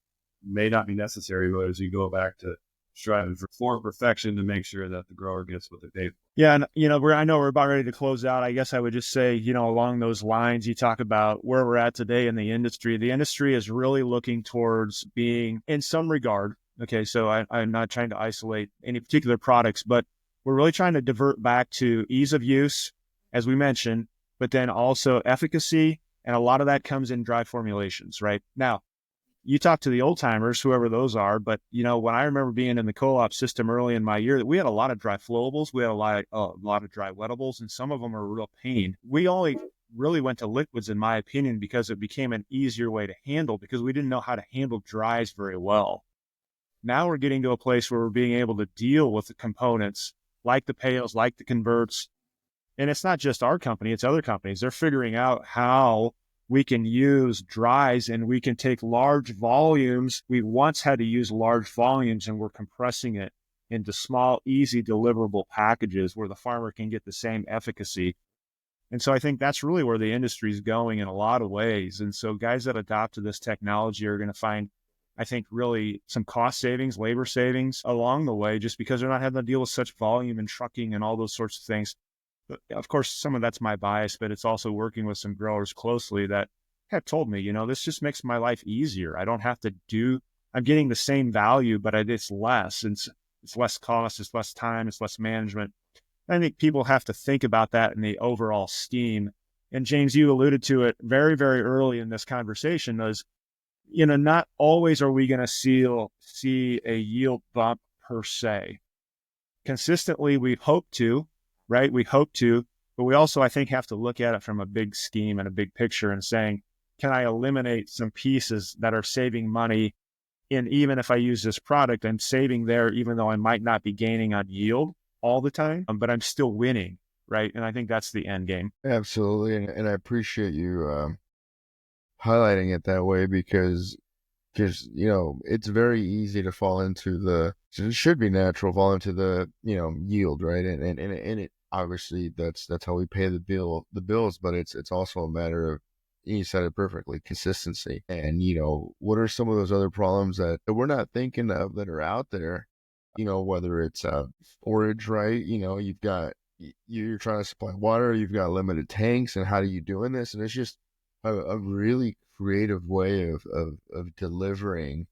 may not be necessary, but as you go back to striving for perfection to make sure that the grower gets what they pay for. Yeah, and I know we're about ready to close out. I guess I would just say, along those lines, you talk about where we're at today in the industry. The industry is really looking towards being, in some regard, okay, so I'm not trying to isolate any particular products, but we're really trying to divert back to ease of use, as we mentioned, but then also efficacy, and a lot of that comes in dry formulations, right? Now, you talk to the old timers, whoever those are, but when I remember being in the co-op system early in my year, we had a lot of dry flowables, we had a lot of dry wettables, and some of them are a real pain. We only really went to liquids, in my opinion, because it became an easier way to handle, because we didn't know how to handle dries very well. Now we're getting to a place where we're being able to deal with the components like the pails, like the converts. And it's not just our company, it's other companies. They're figuring out how we can use dries and we can take large volumes. We once had to use large volumes, and we're compressing it into small, easy deliverable packages where the farmer can get the same efficacy. And so I think that's really where the industry is going in a lot of ways. And so guys that adopt to this technology are going to find, I think really some cost savings, labor savings along the way, just because they're not having to deal with such volume and trucking and all those sorts of things. But of course, some of that's my bias, but it's also working with some growers closely that have told me, this just makes my life easier. I don't have to I'm getting the same value, but it's less. It's less cost, it's less time, it's less management. I think people have to think about that in the overall scheme. And James, you alluded to it very, very early in this conversation, was, not always are we going to see a yield bump per se. Consistently, we hope to, right? We hope to, but we also, I think, have to look at it from a big scheme and a big picture and saying, can I eliminate some pieces that are saving money? And even if I use this product, I'm saving there, even though I might not be gaining on yield all the time, but I'm still winning, right? And I think that's the end game. Absolutely. And I appreciate you highlighting it that way because it's very easy to fall into it should be natural, fall into the, yield, right? And it obviously that's how we pay the bills, but it's also a matter of, you said it perfectly, consistency. And, what are some of those other problems that we're not thinking of that are out there? Whether it's forage, right? You're trying to supply water, you've got limited tanks, and how are you doing this? And it's just a really creative way of delivering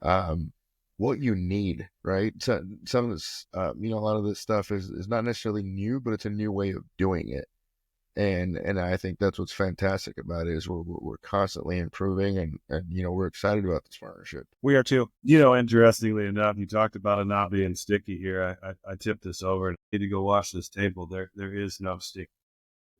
what you need, right? So some of this, a lot of this stuff is not necessarily new, but it's a new way of doing it. And I think that's what's fantastic about it is we're constantly improving and we're excited about this partnership. We are too. Interestingly enough, you talked about it not being sticky here. I tipped this over and I need to go wash this table. There is no stick.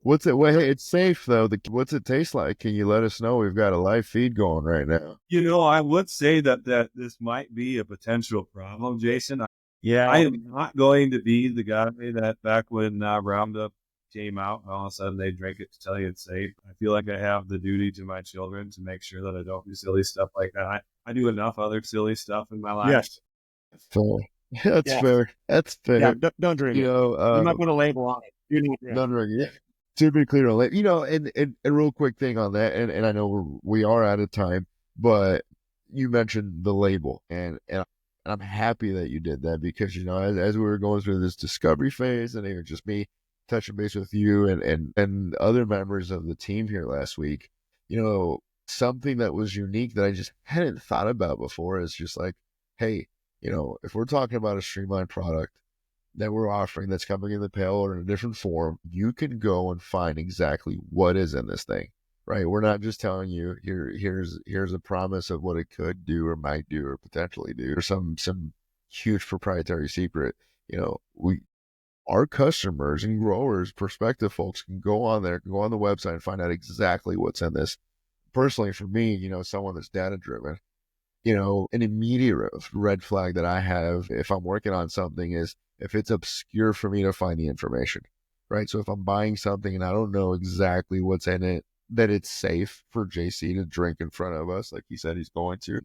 What's it? Well, hey, it's safe though. What's it taste like? Can you let us know? We've got a live feed going right now. I would say that this might be a potential problem, Jason. Yeah, I am not going to be the guy that back when Roundup came out, all of a sudden they drink it to tell you it's safe. I feel like I have the duty to my children to make sure that I don't do silly stuff like that. I do enough other silly stuff in my life. Yes. Fair. That's fair. That's fair. Yeah, don't drink it. You might put a label on it. Don't drink it. Yeah. To be clear on that, and a real quick thing on that, and I know we are out of time, but you mentioned the label, and I'm happy that you did that because, as we were going through this discovery phase, and even just me touching base with you and other members of the team here last week, something that was unique that I just hadn't thought about before is just like, hey, if we're talking about a streamlined product that we're offering that's coming in the pail or in a different form, you can go and find exactly what is in this thing, right? We're not just telling you here's a promise of what it could do or might do or potentially do or some huge proprietary secret. Our customers and growers, prospective folks can go on there, can go on the website and find out exactly what's in this. Personally, for me, someone that's data driven, an immediate red flag that I have if I'm working on something is if it's obscure for me to find the information, right? So if I'm buying something and I don't know exactly what's in it, that it's safe for JC to drink in front of us, like he said he's going to,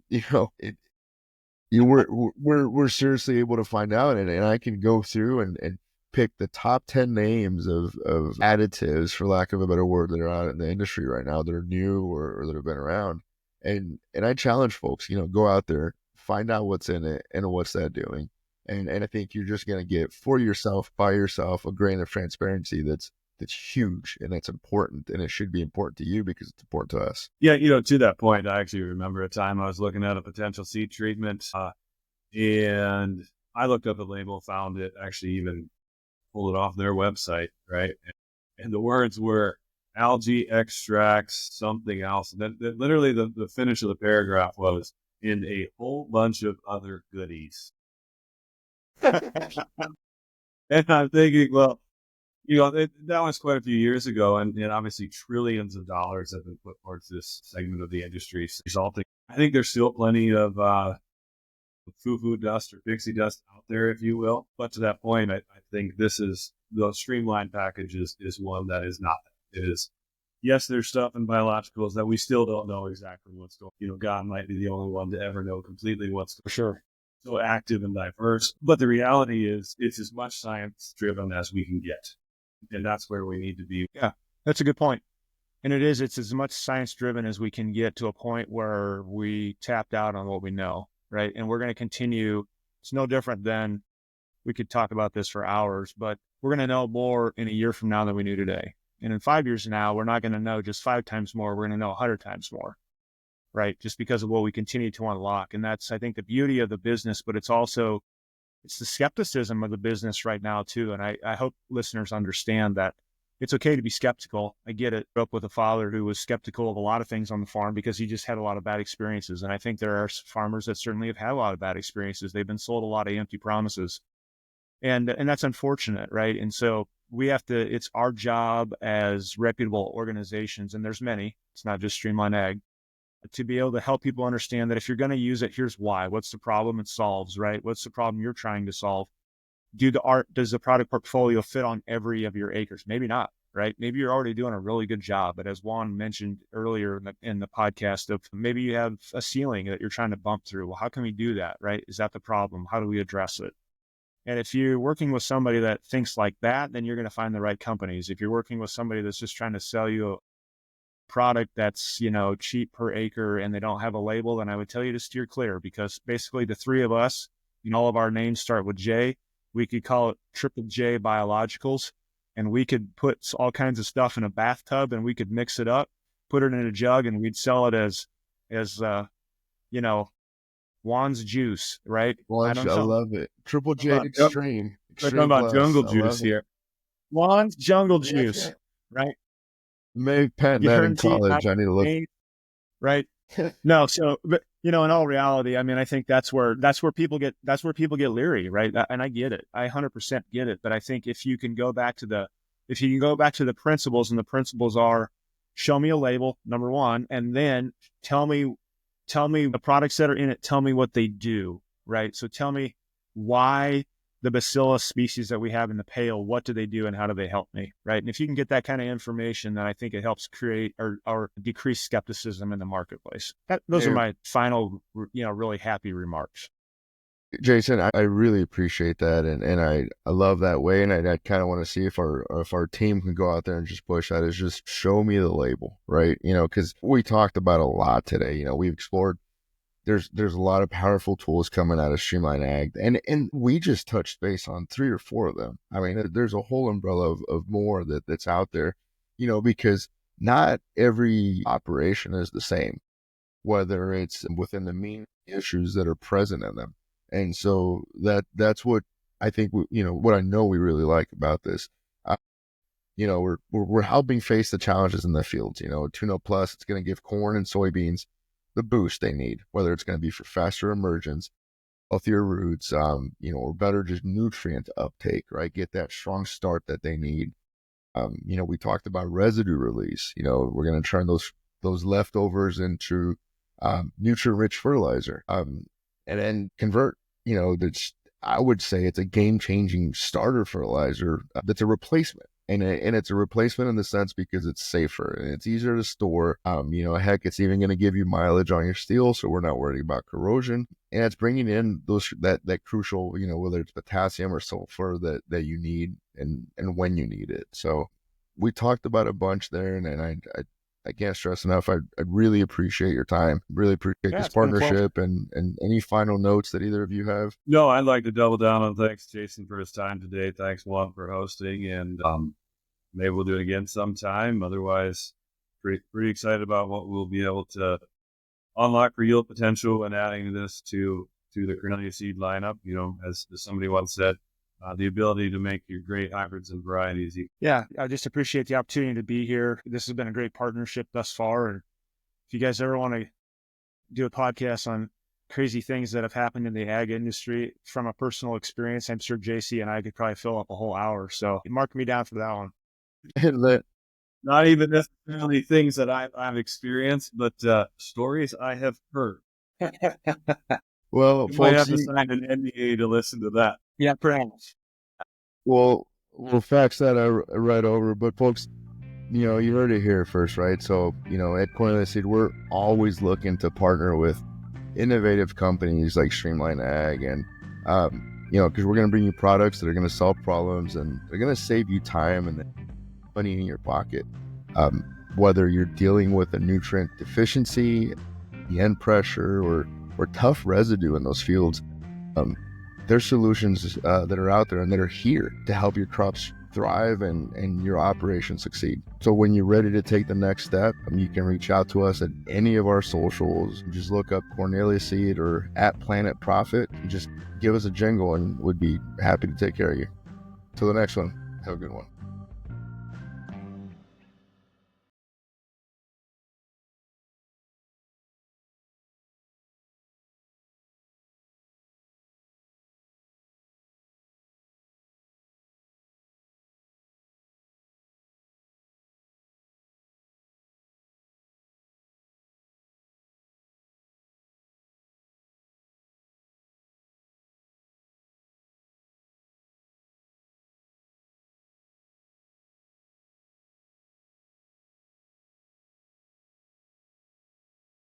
we're seriously able to find out, and I can go through and pick the top 10 names of additives, for lack of a better word, that are out in the industry right now that are new or that have been around. And I challenge folks, go out there, find out what's in it and what's that doing. And I think you're just going to get for yourself, by yourself, a grain of transparency that's huge and that's important. And it should be important to you because it's important to us. Yeah. To that point, I actually remember a time I was looking at a potential seed treatment and I looked up the label, found it, actually even pulled it off their website. Right. And the words were algae extracts, something else. And then literally the finish of the paragraph was in a whole bunch of other goodies. And I'm thinking, well, that was quite a few years ago, and obviously trillions of dollars have been put towards this segment of the industry, resulting. I think there's still plenty of foo-foo dust or pixie dust out there, if you will. But to that point, I think the streamlined package is one that is not. It is. Yes, there's stuff in biologicals that we still don't know exactly what's going on. God might be the only one to ever know completely what's for sure. So active and diverse. But the reality is it's as much science driven as we can get. And that's where we need to be. Yeah, that's a good point. And it's as much science driven as we can get to a point where we tapped out on what we know, right? And we're going to continue. It's no different than, we could talk about this for hours, but we're going to know more in a year from now than we knew today. And in 5 years from now, we're not going to know just 5 times more. We're going to know 100 times more, right? Just because of what we continue to unlock. And that's, I think, the beauty of the business, but it's also, it's the skepticism of the business right now too. And I hope listeners understand that it's okay to be skeptical. I get it. I grew up with a father who was skeptical of a lot of things on the farm because he just had a lot of bad experiences. And I think there are farmers that certainly have had a lot of bad experiences. They've been sold a lot of empty promises. And that's unfortunate, right? And so we have to, it's our job as reputable organizations, and there's many, it's not just Streamline Ag, to be able to help people understand that if you're going to use it, here's why. What's the problem it solves, right? What's the problem you're trying to solve? Does the product portfolio fit on every of your acres? Maybe not, right? Maybe you're already doing a really good job. But as Juan mentioned earlier in the podcast, of maybe you have a ceiling that you're trying to bump through. Well, how can we do that, right? Is that the problem? How do we address it? And if you're working with somebody that thinks like that, then you're going to find the right companies. If you're working with somebody that's just trying to sell you a product that's, cheap per acre and they don't have a label, then I would tell you to steer clear, because basically the three of us, all of our names start with J. We could call it Triple J Biologicals, and we could put all kinds of stuff in a bathtub and we could mix it up, put it in a jug, and we'd sell it as Juan's juice, right? I love it. Triple J Extreme. We're talking about jungle juice here. Juan's jungle juice, right? Maybe patent that in college. I need to look. Right. No, so, but in all reality, I mean, I think that's where people get leery, right? And I get it. I 100% get it. But I think if you can go back to the principles, and the principles are, show me a label, number one, and then tell me the products that are in it, tell me what they do, right? So tell me why the bacillus species that we have in the pail, what do they do and how do they help me, right? And if you can get that kind of information, then I think it helps create or decrease skepticism in the marketplace. Those are my final, really happy remarks. Jason, I really appreciate that, and I love that way, and I kind of want to see if our team can go out there and just push that, is just show me the label, right? Because we talked about a lot today. We've explored. There's a lot of powerful tools coming out of Streamline Ag, and we just touched base on 3 or 4 of them. I mean, there's a whole umbrella of more that's out there, because not every operation is the same, whether it's within the mean issues that are present in them. And so that's what I think, what I know we really like about this. We're helping face the challenges in the fields. TuneUp Plus, it's going to give corn and soybeans the boost they need, whether it's going to be for faster emergence, healthier roots, or better just nutrient uptake, right? Get that strong start that they need. We talked about residue release. We're going to turn those leftovers into nutrient-rich fertilizer, and then convert. I would say it's a game-changing starter fertilizer that's a replacement. And it's a replacement in the sense because it's safer and it's easier to store. Heck, it's even going to give you mileage on your steel, so we're not worried about corrosion. And it's bringing in that crucial, whether it's potassium or sulfur that you need and when you need it. So we talked about a bunch there, and I can't stress enough. I really appreciate your time. Really appreciate this partnership, and any final notes that either of you have. No, I'd like to double down on thanks Jason for his time today. Thanks Juan for hosting, and maybe we'll do it again sometime. Otherwise, pretty excited about what we'll be able to unlock for yield potential and adding this to the Cornelius Seed lineup. As somebody once said, the ability to make your great hybrids and varieties. Yeah, I just appreciate the opportunity to be here. This has been a great partnership thus far. And if you guys ever want to do a podcast on crazy things that have happened in the ag industry from a personal experience, I'm sure JC and I could probably fill up a whole hour. So mark me down for that one. Not even necessarily things that I've experienced, but stories I have heard. Well, you might have to sign an NDA to listen to that. Yeah, perhaps. We'll fax that right over. But folks, you heard it here first, right? So, at Cornelius Seed, we're always looking to partner with innovative companies like Streamline Ag, and because we're going to bring you products that are going to solve problems and they're going to save you time and money in your pocket. whether you're dealing with a nutrient deficiency, the end pressure, or tough residue in those fields, there's solutions that are out there and that are here to help your crops thrive and your operation succeed. So when you're ready to take the next step, you can reach out to us at any of our socials. Just look up Cornelius Seed or at Planet Profit. Just give us a jingle and we'd be happy to take care of you. Till the next one, have a good one.